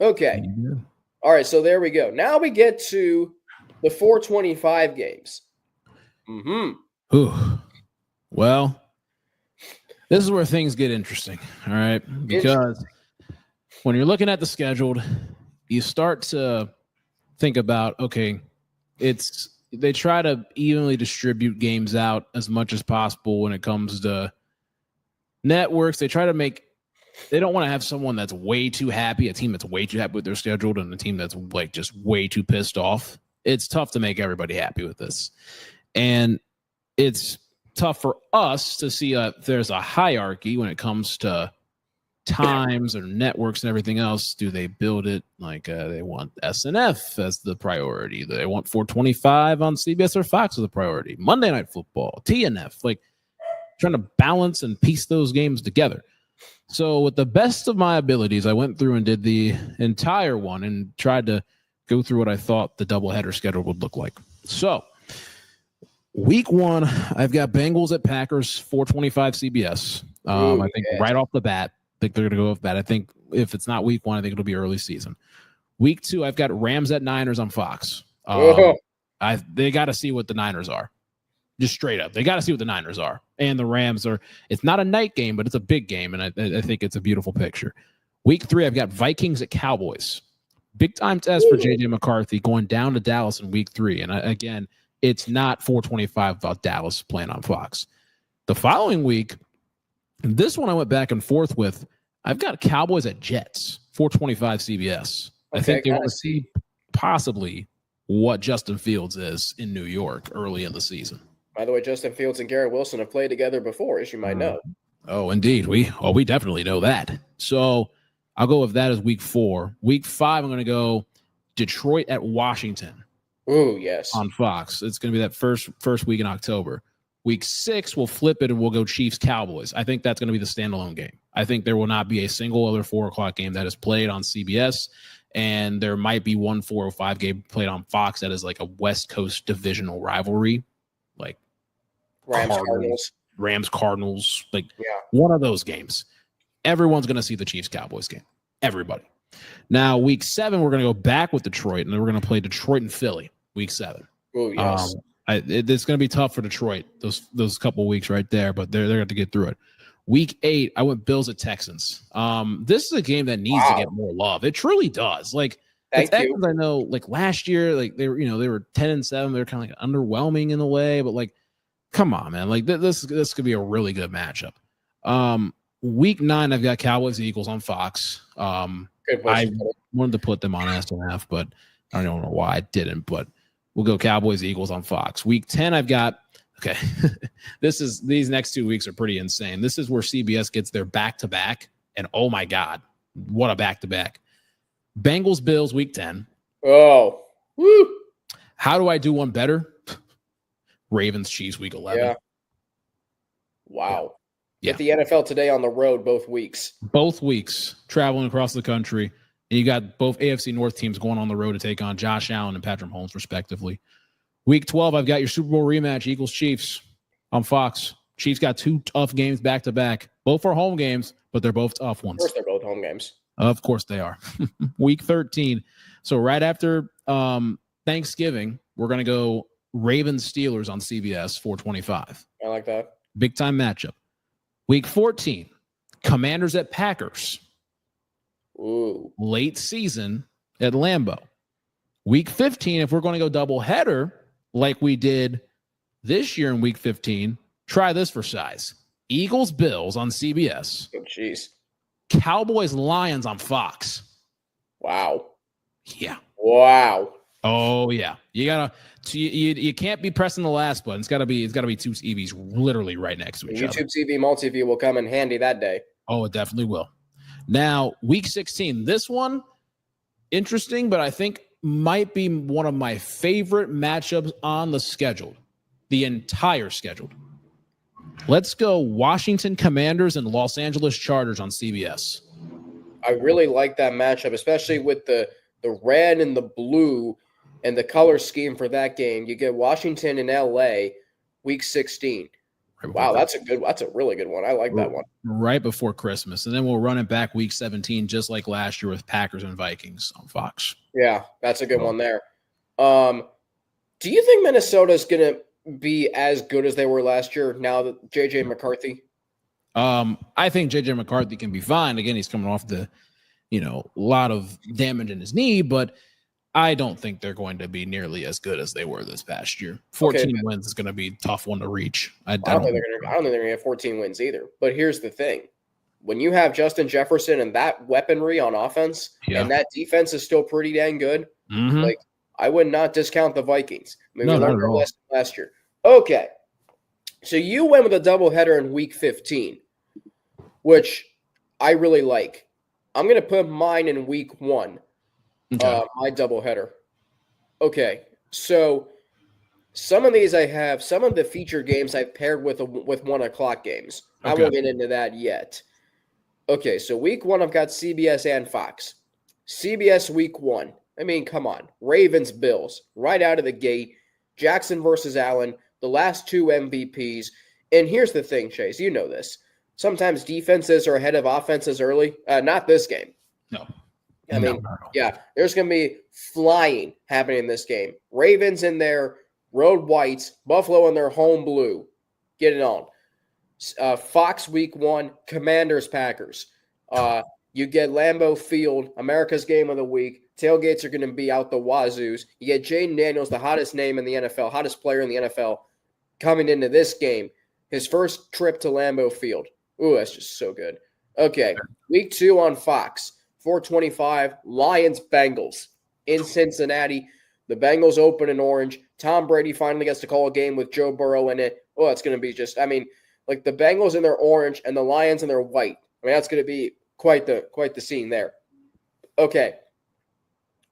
Speaker 2: Okay. Yeah. All right, so there we go. Now we get to the 425 games.
Speaker 1: Ooh. Well, this is where things get interesting, all right? Because when you're looking at the scheduled, you start to think about, okay, they try to evenly distribute games out as much as possible when it comes to networks. They don't want to have someone that's way too happy, a team that's way too happy with their schedule, and a team that's like just way too pissed off. It's tough to make everybody happy with this. And it's tough for us to see there's a hierarchy when it comes to times or networks and everything else. Do they build it like they want SNF as the priority? They want 425 on CBS or Fox as the priority? Monday Night Football, TNF, like trying to balance and piece those games together. So with the best of my abilities, I went through and did the entire one and tried to go through what I thought the doubleheader schedule would look like. So week 1, I've got Bengals at Packers, 425 CBS. I think right off the bat, I think they're going to go off bat. I think if it's not week 1, I think it'll be early season. Week 2, I've got Rams at Niners on Fox. They got to see what the Niners are. Just straight up. They got to see what the Niners are. And the Rams are, it's not a night game, but it's a big game. And I think it's a beautiful picture. Week 3, I've got Vikings at Cowboys. Big time test for J.J. McCarthy going down to Dallas in week 3. And again, it's not 425 about Dallas playing on Fox. The following week, this one I went back and forth with. I've got Cowboys at Jets, 425 CBS. I think they want to see possibly what Justin Fields is in New York early in the season.
Speaker 2: By the way, Justin Fields and Garrett Wilson have played together before, as you might know.
Speaker 1: Oh, indeed. We definitely know that. So I'll go with that as week 4. Week 5, I'm going to go Detroit at Washington.
Speaker 2: Ooh, yes.
Speaker 1: On Fox. It's going to be that first week in October. Week 6, we'll flip it and we'll go Chiefs-Cowboys. I think that's going to be the standalone game. I think there will not be a single other 4 o'clock game that is played on CBS, and there might be one 4:05 game played on Fox that is like a West Coast divisional rivalry, like Rams Cardinals, like one of those games. Everyone's going to see the Chiefs-Cowboys game. Everybody. Now, week 7, we're going to go back with Detroit, and then we're going to play Detroit and Philly, week 7.
Speaker 2: Oh, yes.
Speaker 1: It's going to be tough for Detroit, those couple weeks right there, but they're going to get through it. Week 8, I went Bills at Texans. This is a game that needs to get more love. It truly does. Like, the Texans, I know, like last year, like they were 10-7. They were kind of like underwhelming in a way, but like, come on, man. Like this could be a really good matchup. Week 9, I've got Cowboys Eagles on Fox. I wanted to put them on SNF, but I don't know why I didn't. But we'll go Cowboys Eagles on Fox. Week 10, I've got these next 2 weeks are pretty insane. This is where CBS gets their back-to-back, and oh my God, what a back-to-back. Bengals Bills week 10.
Speaker 2: Oh, woo.
Speaker 1: How do I do one better? Ravens Chiefs week 11.
Speaker 2: Yeah. Wow. Yeah. Get the NFL Today on the road both weeks.
Speaker 1: Both weeks, traveling across the country. And you got both AFC North teams going on the road to take on Josh Allen and Patrick Mahomes, respectively. Week 12, I've got your Super Bowl rematch, Eagles-Chiefs on Fox. Chiefs got 2 tough games back-to-back. Both are home games, but they're both tough ones.
Speaker 2: Of course they're both home games.
Speaker 1: Of course they are. Week 13. So right after Thanksgiving, we're going to go Ravens-Steelers on CBS, 4:25.
Speaker 2: I like that.
Speaker 1: Big-time matchup. Week 14, Commanders at Packers.
Speaker 2: Ooh.
Speaker 1: Late season at Lambeau. Week 15, if we're going to go double header like we did this year in week 15, try this for size. Eagles Bills on CBS.
Speaker 2: Oh, jeez.
Speaker 1: Cowboys Lions on Fox.
Speaker 2: Wow.
Speaker 1: Yeah.
Speaker 2: Wow.
Speaker 1: Oh yeah. You can't be pressing the last button. It's gotta be 2 TVs literally right next to each other.
Speaker 2: YouTube TV multi-view will come in handy that day.
Speaker 1: Oh, it definitely will. Now, week 16. This one, interesting, but I think might be one of my favorite matchups on the schedule. The entire schedule. Let's go Washington Commanders and Los Angeles Chargers on CBS.
Speaker 2: I really like that matchup, especially with the red and the blue and the color scheme for that game. You get Washington and LA week 16. Wow, that's a really good one. I like that one.
Speaker 1: Right before Christmas. And then we'll run it back week 17, just like last year with Packers and Vikings on Fox.
Speaker 2: Yeah, that's a good one there. Do you think Minnesota's going to be as good as they were last year now that JJ McCarthy?
Speaker 1: I think JJ McCarthy can be fine. Again, he's coming off a lot of damage in his knee, but I don't think they're going to be nearly as good as they were this past year. 14 wins is going to be a tough one to reach. I don't think
Speaker 2: they're going to have 14 wins either. But here's the thing. When you have Justin Jefferson and that weaponry on offense, and that defense is still pretty dang good, like I would not discount the Vikings. I mean, we learned our lesson last year. Okay. So you went with a doubleheader in week 15, which I really like. I'm going to put mine in week 1. Okay. My doubleheader. Okay, so some of these some of the feature games I've paired with 1 o'clock games. Okay. I won't get into that yet. Okay, so week 1, I've got CBS and Fox. CBS week 1. I mean, come on. Ravens, Bills, right out of the gate. Jackson versus Allen, the last 2 MVPs. And here's the thing, Chase, you know this. Sometimes defenses are ahead of offenses early. Not this game.
Speaker 1: No.
Speaker 2: I mean, there's going to be flying happening in this game. Ravens in their road whites, Buffalo in their home blue. Get it on. Fox week 1, Commanders, Packers. You get Lambeau Field, America's game of the week. Tailgates are going to be out the wazoos. You get Jaden Daniels, the hottest name in the NFL, hottest player in the NFL, coming into this game. His first trip to Lambeau Field. Ooh, that's just so good. Okay, week 2 on Fox. 4:25, Lions, Bengals in Cincinnati. The Bengals open in orange. Tom Brady finally gets to call a game with Joe Burrow in it. Oh, it's going to be just, I mean, like the Bengals in their orange and the Lions in their white. I mean, that's going to be quite the scene there. Okay.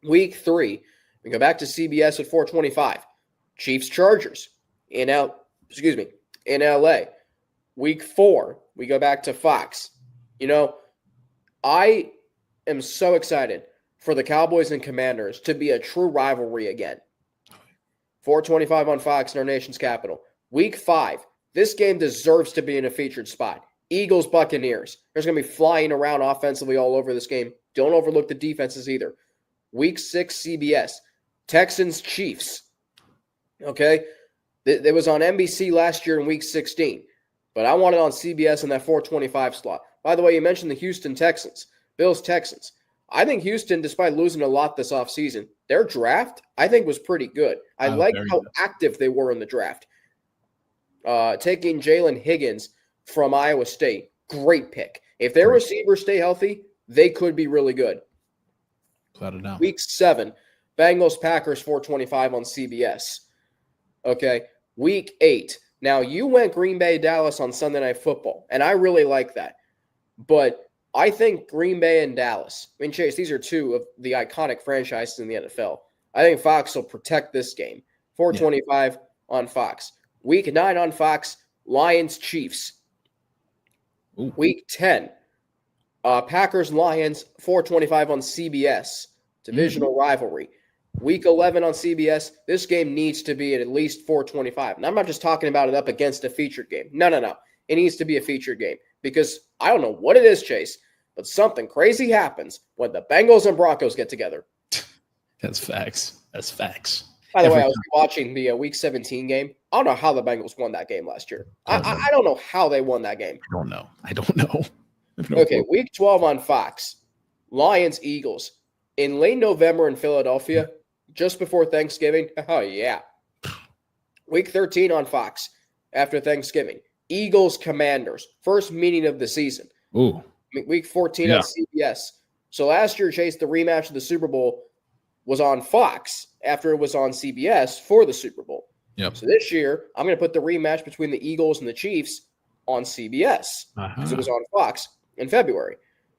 Speaker 2: Week 3. We go back to CBS at 4:25. Chiefs Chargers in LA. Week 4. We go back to Fox. You know, I am so excited for the Cowboys and Commanders to be a true rivalry again. 4:25 on Fox in our nation's capital. Week 5. This game deserves to be in a featured spot. Eagles, Buccaneers. There's going to be flying around offensively all over this game. Don't overlook the defenses either. Week 6, CBS. Texans, Chiefs. Okay? It was on NBC last year in Week 16, but I want it on CBS in that 4:25 slot. By the way, you mentioned the Houston Texans. Bills, Texans. I think Houston, despite losing a lot this offseason, their draft, I think, was pretty good. I like how active they were in the draft. Taking Jalen Higgins from Iowa State, great pick. If their receivers stay healthy, they could be really good.
Speaker 1: Without a doubt.
Speaker 2: Week 7, Bengals, Packers, 4:25 on CBS. Okay. Week 8. Now, you went Green Bay, Dallas on Sunday Night Football, and I really like that. But I think Green Bay and Dallas, I mean, Chase, these are two of the iconic franchises in the NFL. I think Fox will protect this game. 4:25 on Fox. Week 9 on Fox, Lions, Chiefs.
Speaker 1: Ooh.
Speaker 2: Week 10, Packers, Lions, 4:25 on CBS. Divisional rivalry. Week 11 on CBS, this game needs to be at least 4:25. And I'm not just talking about it up against a featured game. No. It needs to be a featured game because I don't know what it is, Chase, but something crazy happens when the Bengals and Broncos get together.
Speaker 1: That's facts.
Speaker 2: By the way, I was watching the Week 17 game. I don't know how the Bengals won that game last year. I don't know how they won that game.
Speaker 1: I don't know.
Speaker 2: Okay, Week 12 on Fox. Lions, Eagles. In late November in Philadelphia, just before Thanksgiving. Oh, yeah. Week 13 on Fox after Thanksgiving. Eagles, Commanders. First meeting of the season.
Speaker 1: Ooh.
Speaker 2: Week 14 on CBS. So last year, Chase, the rematch of the Super Bowl was on Fox after it was on CBS for the Super Bowl.
Speaker 1: Yep.
Speaker 2: So this year, I'm going to put the rematch between the Eagles and the Chiefs on CBS because it was on Fox in February.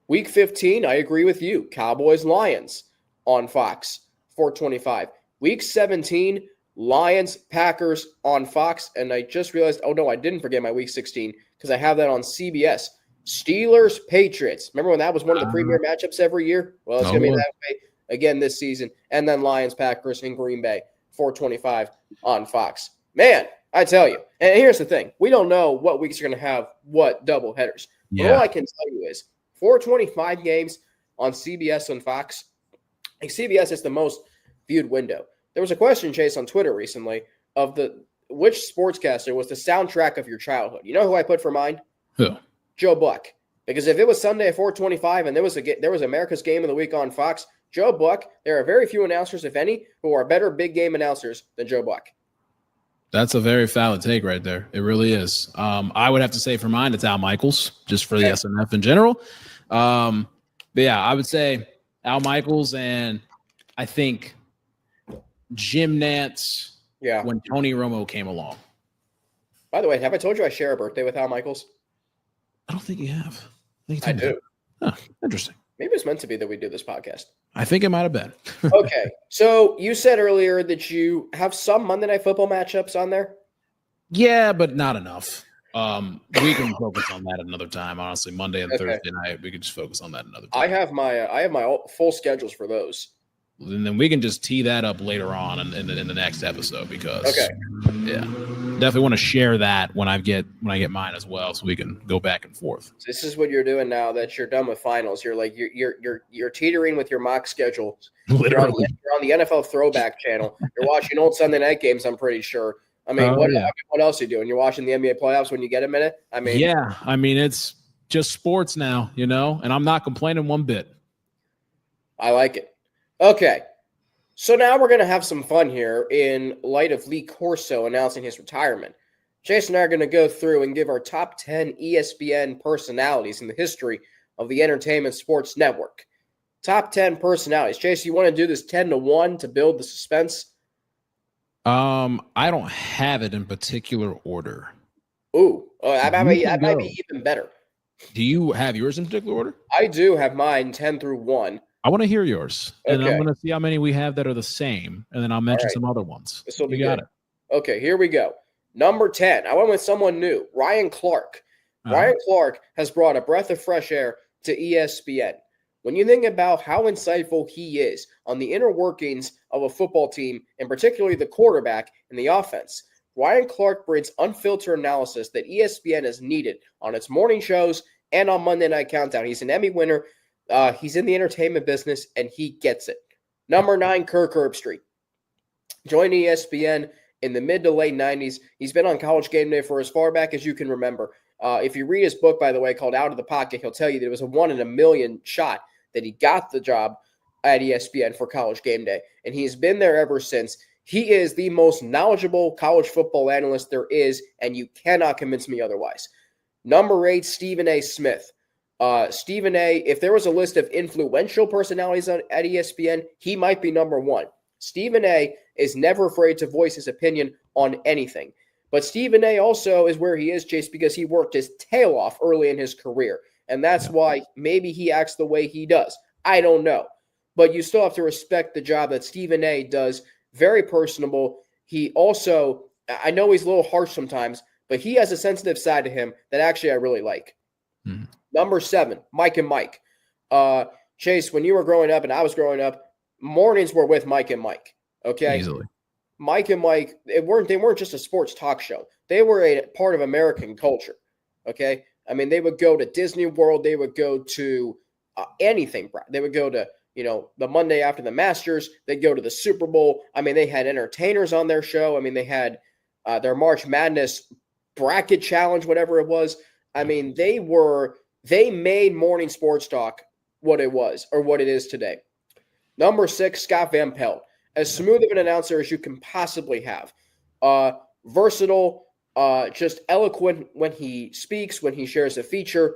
Speaker 2: Week 15, I agree with you. Cowboys, Lions on Fox, 4:25. Week 17, Lions, Packers on Fox. And I just realized, oh, no, I didn't forget my Week 16 because I have that on CBS. Steelers, Patriots. Remember when that was one of the premier matchups every year? Well, it's going to be that way again this season. And then Lions, Packers in Green Bay, 4:25 on Fox. Man, I tell you. And here's the thing. We don't know what weeks are going to have what double headers. But all I can tell you is 4:25 games on CBS and Fox. Like CBS is the most viewed window. There was a question, Chase, on Twitter recently of which sportscaster was the soundtrack of your childhood. You know who I put for mine?
Speaker 1: Who?
Speaker 2: Joe Buck. Because if it was Sunday at 4:25 and there was America's Game of the Week on Fox, Joe Buck, there are very few announcers, if any, who are better big game announcers than Joe Buck.
Speaker 1: That's a very valid take right there. It really is. I would have to say for mine, it's Al Michaels, just for the SNF in general. But yeah, I would say Al Michaels, and I think Jim Nantz when Tony Romo came along.
Speaker 2: By the way, have I told you I share a birthday with Al Michaels?
Speaker 1: I don't think you have.
Speaker 2: I do.
Speaker 1: Oh, interesting.
Speaker 2: Maybe it's meant to be that we do this podcast.
Speaker 1: I think it might have been.
Speaker 2: Okay. So you said earlier that you have some Monday Night Football matchups on there?
Speaker 1: Yeah, but not enough. We can focus on that another time. Honestly, Monday and Thursday night, we can just focus on that another time.
Speaker 2: I have my full schedules for those.
Speaker 1: And then we can just tee that up later on in the next episode because definitely want to share that when I get mine as well, so we can go back and forth.
Speaker 2: This is what you're doing now that you're done with finals. You're like you're teetering with your mock schedule.
Speaker 1: Literally,
Speaker 2: you're on the NFL Throwback channel. You're watching old Sunday night games. I'm pretty sure. I mean, what else are you doing? You're watching the NBA playoffs when you get a minute. I mean,
Speaker 1: it's just sports now, and I'm not complaining one bit.
Speaker 2: I like it. Okay, so now we're going to have some fun here in light of Lee Corso announcing his retirement. Jason and I are going to go through and give our top 10 ESPN personalities in the history of the Entertainment Sports Network. Top 10 personalities. Chase, you want to do this 10-1 to build the suspense?
Speaker 1: I don't have it in particular order.
Speaker 2: Ooh, that might be even better.
Speaker 1: Do you have yours in particular order?
Speaker 2: I do have mine 10 through 1.
Speaker 1: I want to hear yours. And
Speaker 2: Okay.
Speaker 1: I'm going to see how many we have that are the same. And then I'll mention some other ones.
Speaker 2: This will be
Speaker 1: good.
Speaker 2: Okay, here we go. Number 10. I went with someone new, Ryan Clark. Ryan Clark has brought a breath of fresh air to ESPN. When you think about how insightful he is on the inner workings of a football team, and particularly the quarterback and the offense, Ryan Clark brings unfiltered analysis that ESPN has needed on its morning shows and on Monday Night Countdown. He's an Emmy winner. He's in the entertainment business, and he gets it. Number 9, Kirk Herbstreit. Joined ESPN in the mid to late 90s. He's been on College Game Day for as far back as you can remember. If you read his book, by the way, called Out of the Pocket, he'll tell you that it was a 1 in a million shot that he got the job at ESPN for College Game Day. And he's been there ever since. He is the most knowledgeable college football analyst there is, and you cannot convince me otherwise. Number 8, Stephen A. Smith. Stephen A., if there was a list of influential personalities at ESPN, he might be number 1. Stephen A. is never afraid to voice his opinion on anything. But Stephen A. also is where he is, Chase, because he worked his tail off early in his career. And that's why maybe he acts the way he does. I don't know. But you still have to respect the job that Stephen A. does. Very personable. He also, I know he's a little harsh sometimes, but he has a sensitive side to him that actually I really like. Mm-hmm. Number 7, Mike and Mike. Chase, when you were growing up and I was growing up, mornings were with Mike and Mike. Okay?
Speaker 1: Easily.
Speaker 2: Mike and Mike, they weren't just a sports talk show. They were a part of American culture. Okay? I mean, they would go to Disney World. They would go to anything. They would go to, the Monday after the Masters. They'd go to the Super Bowl. I mean, they had entertainers on their show. I mean, they had their March Madness bracket challenge, whatever it was. I mean, they made morning sports talk what it was or what it is today. Number 6, Scott Van Pelt. As smooth of an announcer as you can possibly have. Versatile, just eloquent when he speaks, when he shares a feature.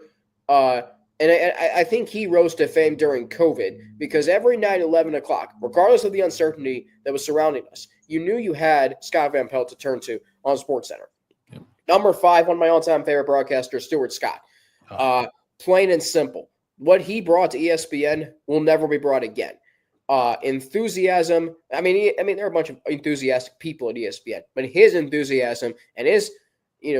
Speaker 2: And I think he rose to fame during COVID because every night at 11 o'clock, regardless of the uncertainty that was surrounding us, you knew you had Scott Van Pelt to turn to on SportsCenter. Yep. Number 5, one of my all-time favorite broadcasters, Stuart Scott. Plain and simple. What he brought to ESPN will never be brought again. Enthusiasm. I mean, there are a bunch of enthusiastic people at ESPN, but his enthusiasm and his,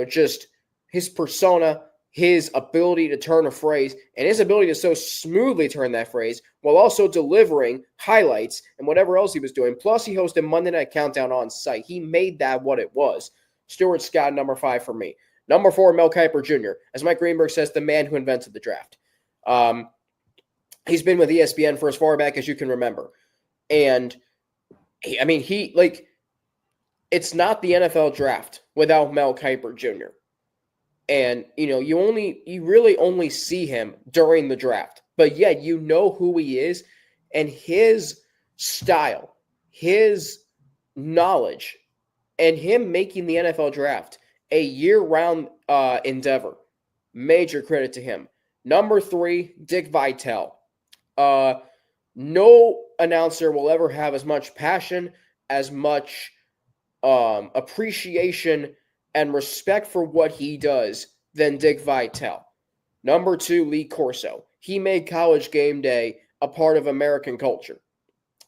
Speaker 2: just his persona, his ability to turn a phrase, and his ability to so smoothly turn that phrase while also delivering highlights and whatever else he was doing. Plus, he hosted Monday Night Countdown on site. He made that what it was. Stuart Scott, number 5 for me. Number 4, Mel Kiper Jr. As Mike Greenberg says, the man who invented the draft. He's been with ESPN for as far back as you can remember. And, it's not the NFL draft without Mel Kiper Jr. And, you really only see him during the draft. But yet you know who he is and his style, his knowledge, and him making the NFL draft a year-round endeavor. Major credit to him. Number 3, Dick Vitale. No announcer will ever have as much passion, as much appreciation, and respect for what he does than Dick Vitale. Number 2, Lee Corso. He made College Game Day a part of American culture.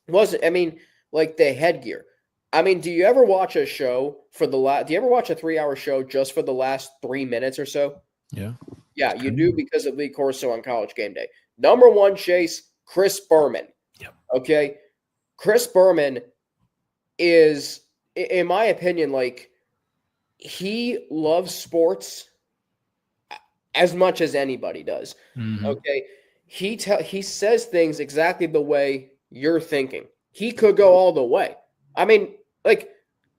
Speaker 2: Like the headgear. Do you ever watch a show do you ever watch a 3-hour show just for the last 3 minutes or so?
Speaker 1: Yeah.
Speaker 2: Yeah, you do because of Lee Corso on College Game Day. Number 1, Chase, Chris Berman.
Speaker 1: Yep.
Speaker 2: Okay? Chris Berman is, in my opinion, he loves sports as much as anybody does. Mm-hmm. Okay? He says things exactly the way you're thinking. He could go all the way.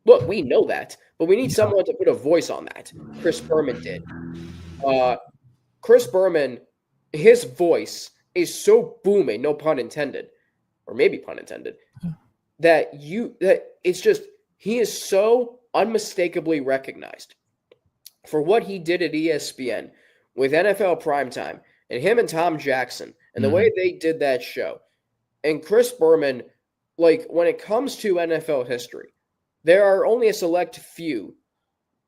Speaker 2: Look, we know that, but we need someone to put a voice on that. Chris Berman did. Chris Berman, his voice is so booming, no pun intended, or maybe pun intended, that it's just, he is so unmistakably recognized for what he did at ESPN with NFL Primetime and him and Tom Jackson and the way they did that show. And Chris Berman, like when it comes to NFL history, there are only a select few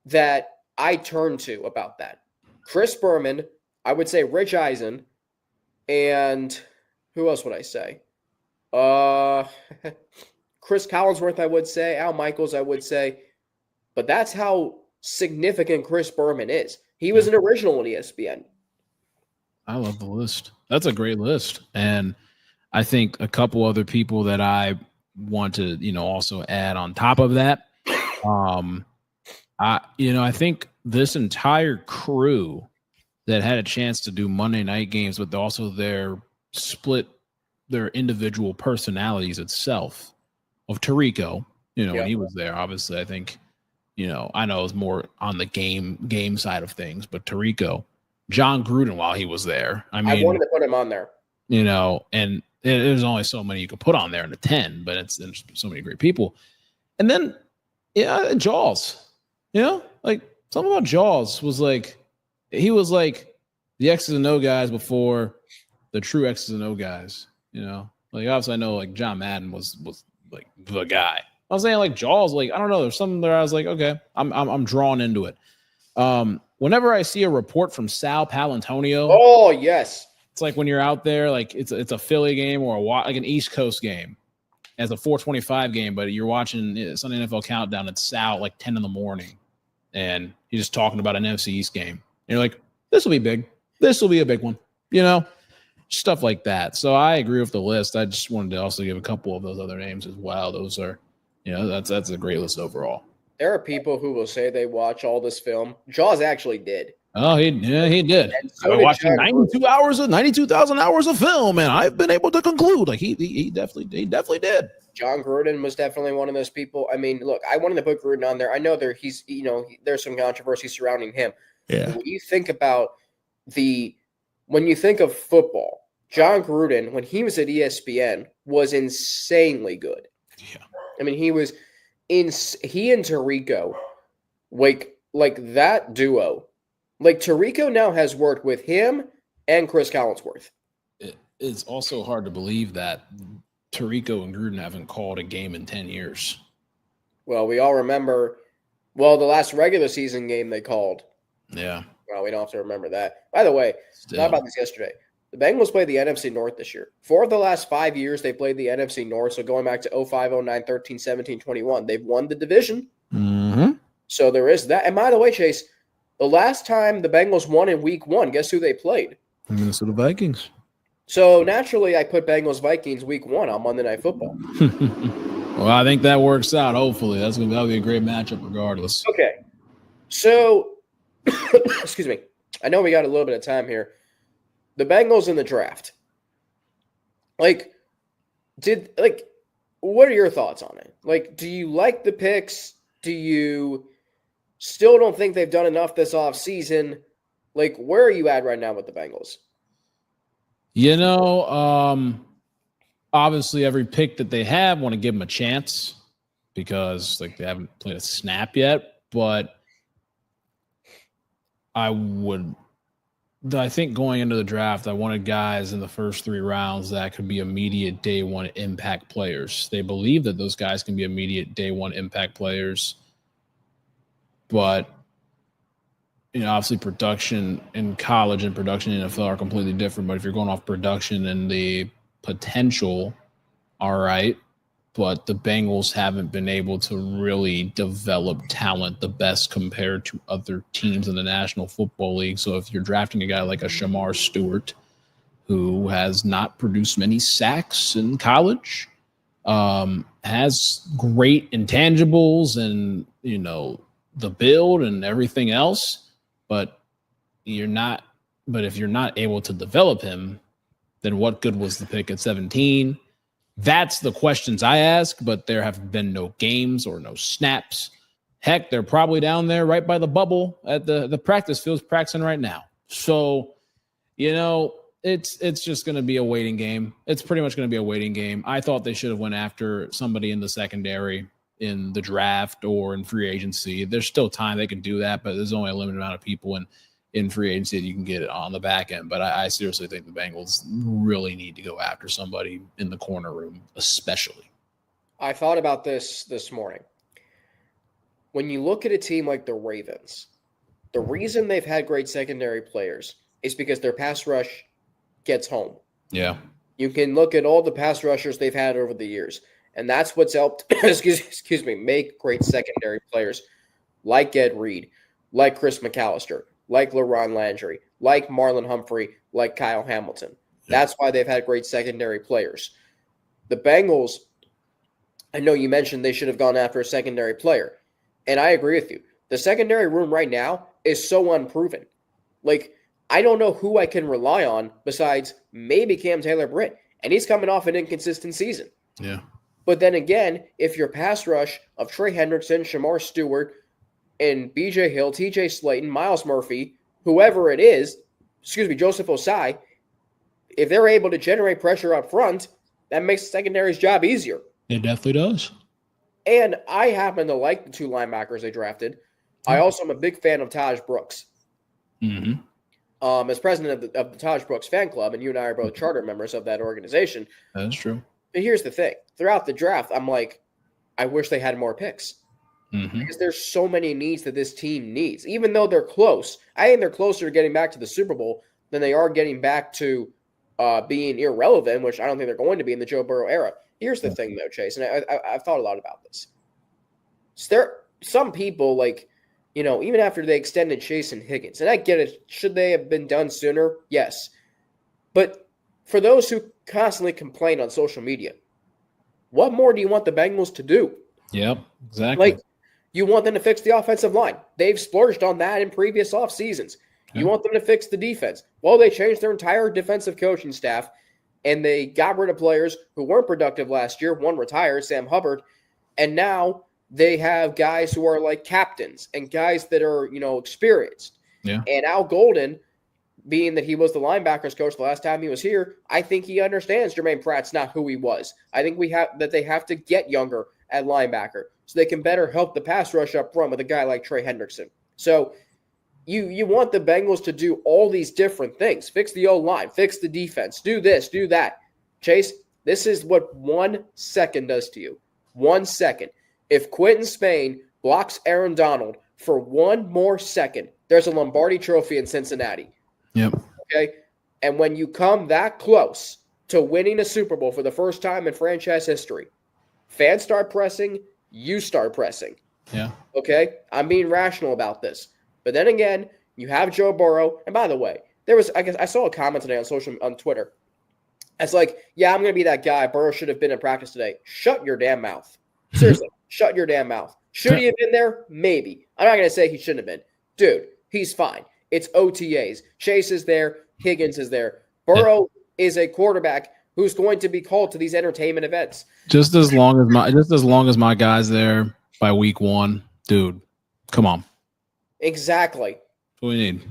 Speaker 2: that I turn to about that. Chris Berman, I would say Rich Eisen, and who else would I say? Chris Collinsworth, I would say. Al Michaels, I would say. But that's how significant Chris Berman is. He was an original on ESPN.
Speaker 1: I love the list. That's a great list. And I think a couple other people that I want to, also add on top of that. I think this entire crew that had a chance to do Monday night games, but also their individual personalities itself of Tirico, when he was there, obviously, I think, I know it was more on the game side of things, but Tirico, John Gruden while he was there. I
Speaker 2: wanted to put him on there.
Speaker 1: And there's only so many you could put on there in the 10, but there's so many great people. And then, Jaws, like something about Jaws was like, he was like the X's and O guys before the true X's and O guys, like obviously I know like John Madden was like the guy. I was saying like Jaws, like, I don't know. There's something there. I was like, okay, I'm drawn into it. Whenever I see a report from Sal Palantonio.
Speaker 2: Oh, yes.
Speaker 1: It's like when you're out there, like it's a Philly game or like an East Coast game as a 4:25 game, but you're watching Sunday NFL Countdown. It's Sal like 10 in the morning, and he's just talking about an NFC East game. And you're like, this will be big. This will be a big one, stuff like that. So I agree with the list. I just wanted to also give a couple of those other names as well. Those are, that's a great list overall.
Speaker 2: There are people who will say they watch all this film. Jaws actually did.
Speaker 1: Oh, he did. So I watched 92,000 hours of film, and I've been able to conclude like he definitely did.
Speaker 2: John Gruden was definitely one of those people. I mean, look, I wanted to put Gruden on there. I know there's some controversy surrounding him.
Speaker 1: Yeah.
Speaker 2: When you think about when you think of football, John Gruden, when he was at ESPN, was insanely good.
Speaker 1: Yeah.
Speaker 2: I mean, he and Tirico, like that duo. Like Tirico now has worked with him and Chris Collinsworth.
Speaker 1: It's also hard to believe that Tirico and Gruden haven't called a game in 10 years.
Speaker 2: Well, we all remember, the last regular season game they called.
Speaker 1: Yeah.
Speaker 2: Well, we don't have to remember that. By the way, thought about this yesterday. The Bengals played the NFC North this year. 4 of the last 5 years, they played the NFC North. So going back to 05, 09, 13, 17, 21, they've won the division.
Speaker 1: Mm-hmm.
Speaker 2: So there is that. And by the way, Chase, the last time the Bengals won in week 1, guess who they played?
Speaker 1: Minnesota Vikings.
Speaker 2: So naturally, I put Bengals Vikings week 1 on Monday Night Football.
Speaker 1: Well, I think that works out. Hopefully, that'll be a great matchup regardless.
Speaker 2: Okay, so excuse me. I know we got a little bit of time here. The Bengals in the draft. What are your thoughts on it? Like, do you like the picks? Do you still don't think they've done enough this offseason? Like, where are you at right now with the Bengals?
Speaker 1: Obviously every pick that they have want to give them a chance because like they haven't played a snap yet, but I think going into the draft, I wanted guys in the first 3 rounds that could be immediate day one impact players. They believe that those guys can be immediate day one impact players, but obviously production in college and production in NFL are completely different. But if you're going off production and the potential, all right. But the Bengals haven't been able to really develop talent the best compared to other teams in the National Football League. So if you're drafting a guy like a Shamar Stewart, who has not produced many sacks in college, has great intangibles and, the build and everything else, but if you're not able to develop him, then what good was the pick at 17? That's the questions I ask, but there have been no games or no snaps. Heck, they're probably down there right by the bubble at the practice fields practicing right now. So, it's just going to be a waiting game. It's pretty much going to be a waiting game. I thought they should have went after somebody in the secondary in the draft or in free agency. There's still time they can do that, but there's only a limited amount of people. And in free agency that you can get it on the back end. But I seriously think the Bengals really need to go after somebody in the corner room, especially.
Speaker 2: I thought about this morning. When you look at a team like the Ravens, the reason they've had great secondary players is because their pass rush gets home.
Speaker 1: Yeah.
Speaker 2: You can look at all the pass rushers they've had over the years, and that's what's helped, excuse me, make great secondary players like Ed Reed, like Chris McAllister, like LaRon Landry, like Marlon Humphrey, like Kyle Hamilton. That's why they've had great secondary players. The Bengals, I know you mentioned they should have gone after a secondary player, and I agree with you. The secondary room right now is so unproven. Like, I don't know who I can rely on besides maybe Cam Taylor-Britt, and he's coming off an inconsistent season.
Speaker 1: Yeah.
Speaker 2: But then again, if your pass rush of Trey Hendrickson, Shamar Stewart, and BJ Hill, TJ Slayton, Miles Murphy, whoever it is, Joseph Osai, if they're able to generate pressure up front, that makes the secondary's job easier.
Speaker 1: It definitely does.
Speaker 2: And I happen to like the two linebackers they drafted. I also am a big fan of Taj Brooks.
Speaker 1: Mm-hmm.
Speaker 2: As president of the Taj Brooks fan club, and you and I are both charter members of that organization.
Speaker 1: That's true.
Speaker 2: But here's the thing. Throughout the draft, I'm like, I wish they had more picks.
Speaker 1: Mm-hmm.
Speaker 2: Because there's so many needs that this team needs. Even though they're close, I think they're closer to getting back to the Super Bowl than they are getting back to being irrelevant, which I don't think they're going to be in the Joe Burrow era. Here's the thing, though, Chase, and I've thought a lot about this. Some people, like, you know, even after they extended Chase and Higgins, and I get it, should they have been done sooner? Yes. But for those who constantly complain on social media, what more do you want the Bengals to do?
Speaker 1: Yep, exactly.
Speaker 2: Like, you want them to fix the offensive line. They've splurged on that in previous off seasons. You want them to fix the defense. Well, they changed their entire defensive coaching staff, and they got rid of players who weren't productive last year. One retired, Sam Hubbard, and now they have guys who are like captains and guys that are, you know, experienced.
Speaker 1: Yeah.
Speaker 2: And Al Golden, being that he was the linebackers coach the last time he was here, I think he understands Jermaine Pratt's not who he was. I think they have to get younger at linebacker so they can better help the pass rush up front with a guy like Trey Hendrickson. So you want the Bengals to do all these different things. Fix the O-line, fix the defense, do this, do that. Chase, this is what 1 second does to you. 1 second. If Quentin Spain blocks Aaron Donald for 1 more second, there's a Lombardi trophy in Cincinnati.
Speaker 1: Yep.
Speaker 2: Okay? And when you come that close to winning a Super Bowl for the first time in franchise history, fans start pressing, you start pressing.
Speaker 1: Yeah.
Speaker 2: Okay? I'm being rational about this. But then again, you have Joe Burrow. And by the way, I saw a comment today on Twitter. It's like, yeah, I'm going to be that guy. Burrow should have been in practice today. Shut your damn mouth. Seriously, shut your damn mouth. Should he have been there? Maybe. I'm not going to say he shouldn't have been. Dude, he's fine. It's OTAs. Chase is there. Higgins is there. Burrow is a quarterback who's going to be called to these entertainment events.
Speaker 1: Just as long as my guy's there by week 1, dude, come on.
Speaker 2: Exactly.
Speaker 1: That's what we need.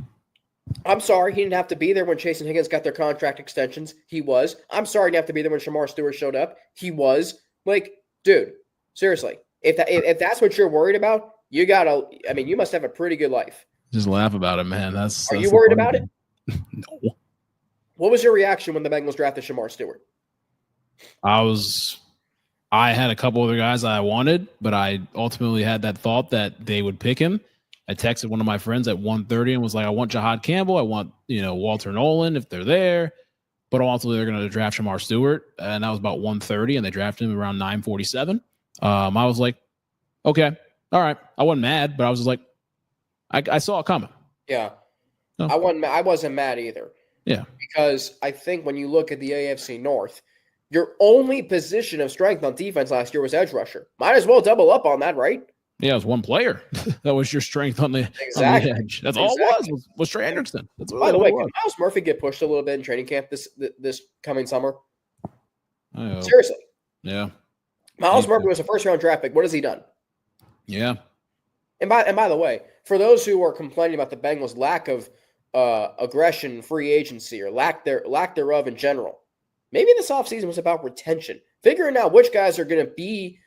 Speaker 2: I'm sorry he didn't have to be there when Chase and Higgins got their contract extensions. He was. I'm sorry he didn't have to be there when Shamar Stewart showed up. He was. Like, dude, seriously, if that's what you're worried about, you must have a pretty good life.
Speaker 1: Just laugh about it, man. Are
Speaker 2: you worried about it?
Speaker 1: No.
Speaker 2: What was your reaction when the Bengals drafted Shamar Stewart?
Speaker 1: I had a couple other guys I wanted, but I ultimately had that thought that they would pick him. I texted one of my friends at 1:30 and was like, I want Jahad Campbell. I want, Walter Nolan if they're there. But ultimately, they're going to draft Shamar Stewart. And that was about 1:30, and they drafted him around 9:47. I was like, okay, all right. I wasn't mad, but I was just like, I saw it coming.
Speaker 2: Yeah.
Speaker 1: No.
Speaker 2: I wasn't mad either.
Speaker 1: Yeah.
Speaker 2: Because I think when you look at the AFC North, your only position of strength on defense last year was edge rusher. Might as well double up on that, right?
Speaker 1: Yeah, it was one player. That was your strength on the edge. That's all it was Trey Hendrickson. That's
Speaker 2: By the way, can Miles Murphy get pushed a little bit in training camp this coming summer? Seriously.
Speaker 1: Yeah.
Speaker 2: Miles Murphy was a first-round draft pick. What has he done?
Speaker 1: Yeah.
Speaker 2: And by the way, for those who are complaining about the Bengals' lack of aggression, free agency, or lack thereof in general, maybe this offseason was about retention, figuring out which guys are going to be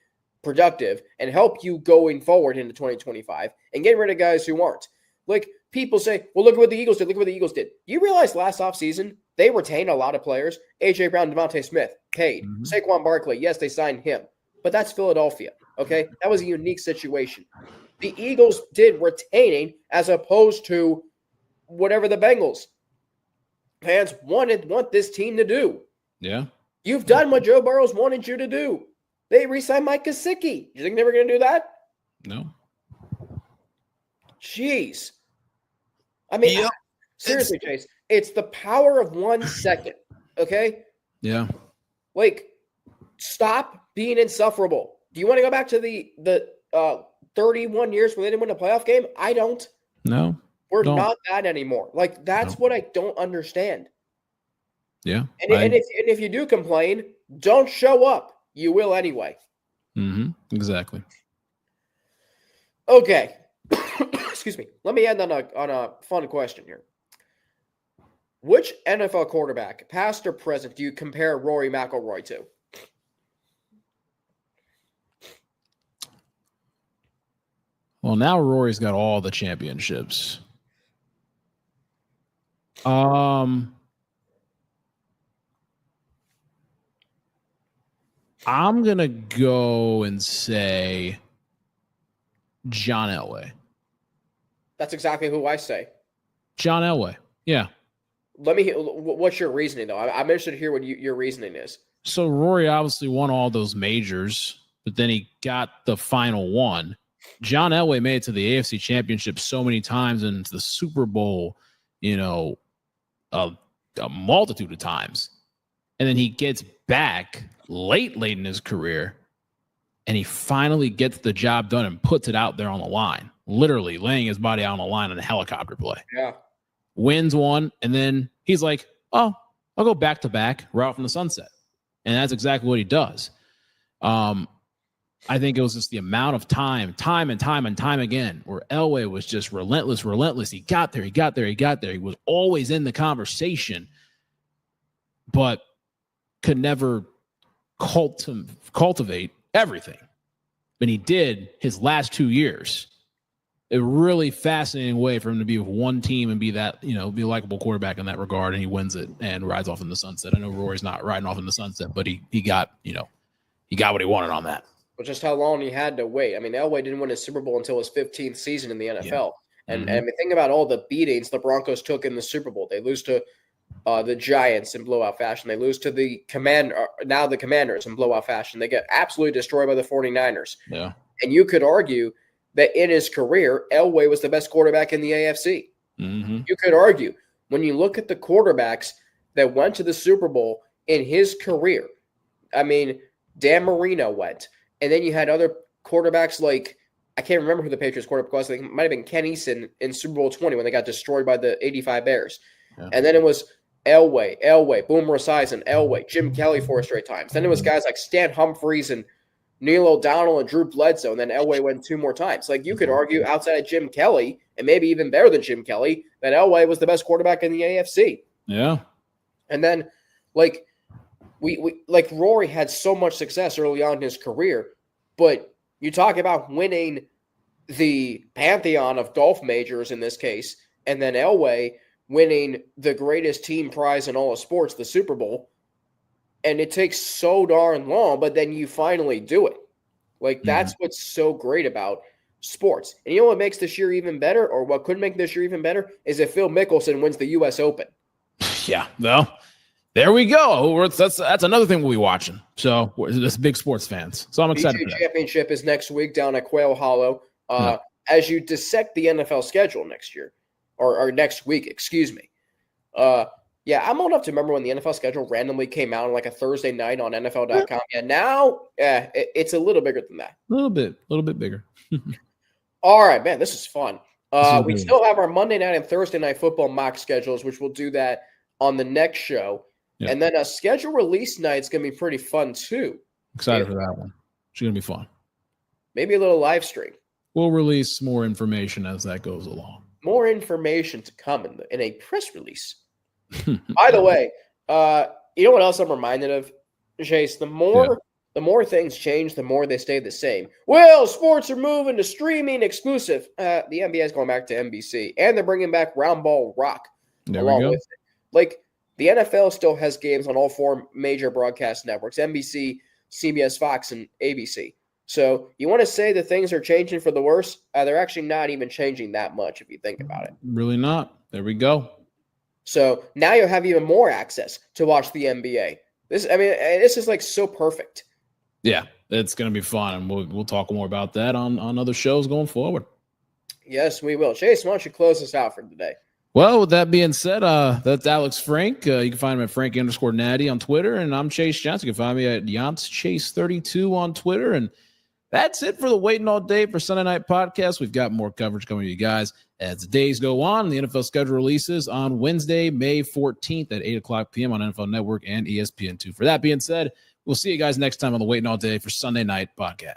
Speaker 2: productive and help you going forward into 2025 and getting rid of guys who aren't. Like, people say, well, look at what the Eagles did. Look at what the Eagles did. You realize last offseason, they retained a lot of players. A.J. Brown, Devontae Smith, paid. Saquon Barkley, yes, they signed him. But that's Philadelphia, okay? That was a unique situation. The Eagles did retaining as opposed to whatever the Bengals fans want this team to do.
Speaker 1: Yeah.
Speaker 2: You've done what Joe Burrow's wanted you to do. They re-signed Mike Gesicki. You think they were going to do that?
Speaker 1: No.
Speaker 2: Jeez. I mean, seriously, Chase, it's the power of 1 second, okay?
Speaker 1: Yeah.
Speaker 2: Like, stop being insufferable. Do you want to go back to the 31 years when they didn't win a playoff game? I don't.
Speaker 1: No.
Speaker 2: We're not that anymore. Like, that's what I don't understand.
Speaker 1: Yeah.
Speaker 2: And if you do complain, don't show up. You will anyway.
Speaker 1: Exactly.
Speaker 2: Okay. Excuse me. Let me end on a fun question here. Which NFL quarterback, past or present, do you compare Rory McIlroy to?
Speaker 1: Well, now Rory's got all the championships. I'm going to go and say John Elway.
Speaker 2: That's exactly who I say.
Speaker 1: John Elway. Yeah.
Speaker 2: What's your reasoning, though? I'm interested to hear what your reasoning is.
Speaker 1: So Rory obviously won all those majors, but then he got the final one. John Elway made it to the AFC Championship so many times and to the Super Bowl, a multitude of times. And then he gets back late in his career, and he finally gets the job done and puts it out there on the line, literally laying his body out on the line in a helicopter play.
Speaker 2: Yeah.
Speaker 1: Wins one, and then he's like, oh, I'll go back to back right off in the sunset. And that's exactly what he does. I think it was just the amount of time and time again, where Elway was just relentless. He got there. He was always in the conversation, but could never cultivate everything. But he did his last 2 years. A really fascinating way for him to be with one team and be that, be a likable quarterback in that regard, and he wins it and rides off in the sunset. I know Rory's not riding off in the sunset, but he got, he got what he wanted on that.
Speaker 2: But just how long he had to wait. I mean, Elway didn't win a Super Bowl until his 15th season in the NFL. Yeah. And I mean, think about all the beatings the Broncos took in the Super Bowl. They lose to the Giants in blowout fashion. They lose to the Commanders in blowout fashion. They get absolutely destroyed by the 49ers.
Speaker 1: Yeah.
Speaker 2: And you could argue that in his career, Elway was the best quarterback in the AFC. You could argue, when you look at the quarterbacks that went to the Super Bowl in his career, I mean, Dan Marino went. And then you had other quarterbacks like, I can't remember who the Patriots quarterback was. I think it might have been Ken Easton in Super Bowl 20 when they got destroyed by the 85 Bears. Yeah. And then it was Elway, Boomer Esiason, Elway, Jim Kelly 4 straight times. Then it was guys like Stan Humphries and Neil O'Donnell and Drew Bledsoe. And then Elway went 2 more times. Like, you could argue outside of Jim Kelly, and maybe even better than Jim Kelly, that Elway was the best quarterback in the AFC.
Speaker 1: Yeah.
Speaker 2: And then, like, we Rory had so much success early on in his career, but you talk about winning the pantheon of golf majors in this case, and then Elway winning the greatest team prize in all of sports, the Super Bowl, and it takes so darn long, but then you finally do it. Like, that's what's so great about sports. And you know what makes this year even better, or what could make this year even better, is if Phil Mickelson wins the U.S. Open.
Speaker 1: Yeah, well, there we go. That's another thing we'll be watching. So this big sports fans. So I'm excited.
Speaker 2: PGA Championship is next week down at Quail Hollow. As you dissect the NFL schedule next year, or next week, excuse me. I'm old enough to remember when the NFL schedule randomly came out on like a Thursday night on NFL.com. Yeah, now it's a little bigger than that.
Speaker 1: A little bit bigger.
Speaker 2: All right, man, this is fun. We still have our Monday night and Thursday night football mock schedules, which we'll do that on the next show. Yeah. And then a schedule release night is going to be pretty fun, too.
Speaker 1: Excited for that one. It's going to be fun.
Speaker 2: Maybe a little live stream.
Speaker 1: We'll release more information as that goes along.
Speaker 2: More information to come in a press release. By the way, you know what else I'm reminded of, Chase? The more the more things change, the more they stay the same. Well, sports are moving to streaming exclusive. The NBA is going back to NBC, and they're bringing back Round Ball Rock along with it. Like, the NFL still has games on all 4 major broadcast networks, NBC, CBS, Fox, and ABC. So you want to say that things are changing for the worse? They're actually not even changing that much if you think about it.
Speaker 1: Really not. There we go.
Speaker 2: So now you'll have even more access to watch the NBA. This is like so perfect.
Speaker 1: Yeah, it's going to be fun, and we'll talk more about that on other shows going forward.
Speaker 2: Yes, we will. Chase, why don't you close us out for today?
Speaker 1: Well, with that being said, that's Alex Frank. You can find him at Frank_Natty on Twitter, and I'm Chase Younts. You can find me at YountsChase32 on Twitter, and that's it for the Waitin' All Day for Sunday Night Podcast. We've got more coverage coming to you guys as the days go on. The NFL schedule releases on Wednesday, May 14th at 8 o'clock p.m. on NFL Network and ESPN2. For that being said, we'll see you guys next time on the Waitin' All Day for Sunday Night Podcast.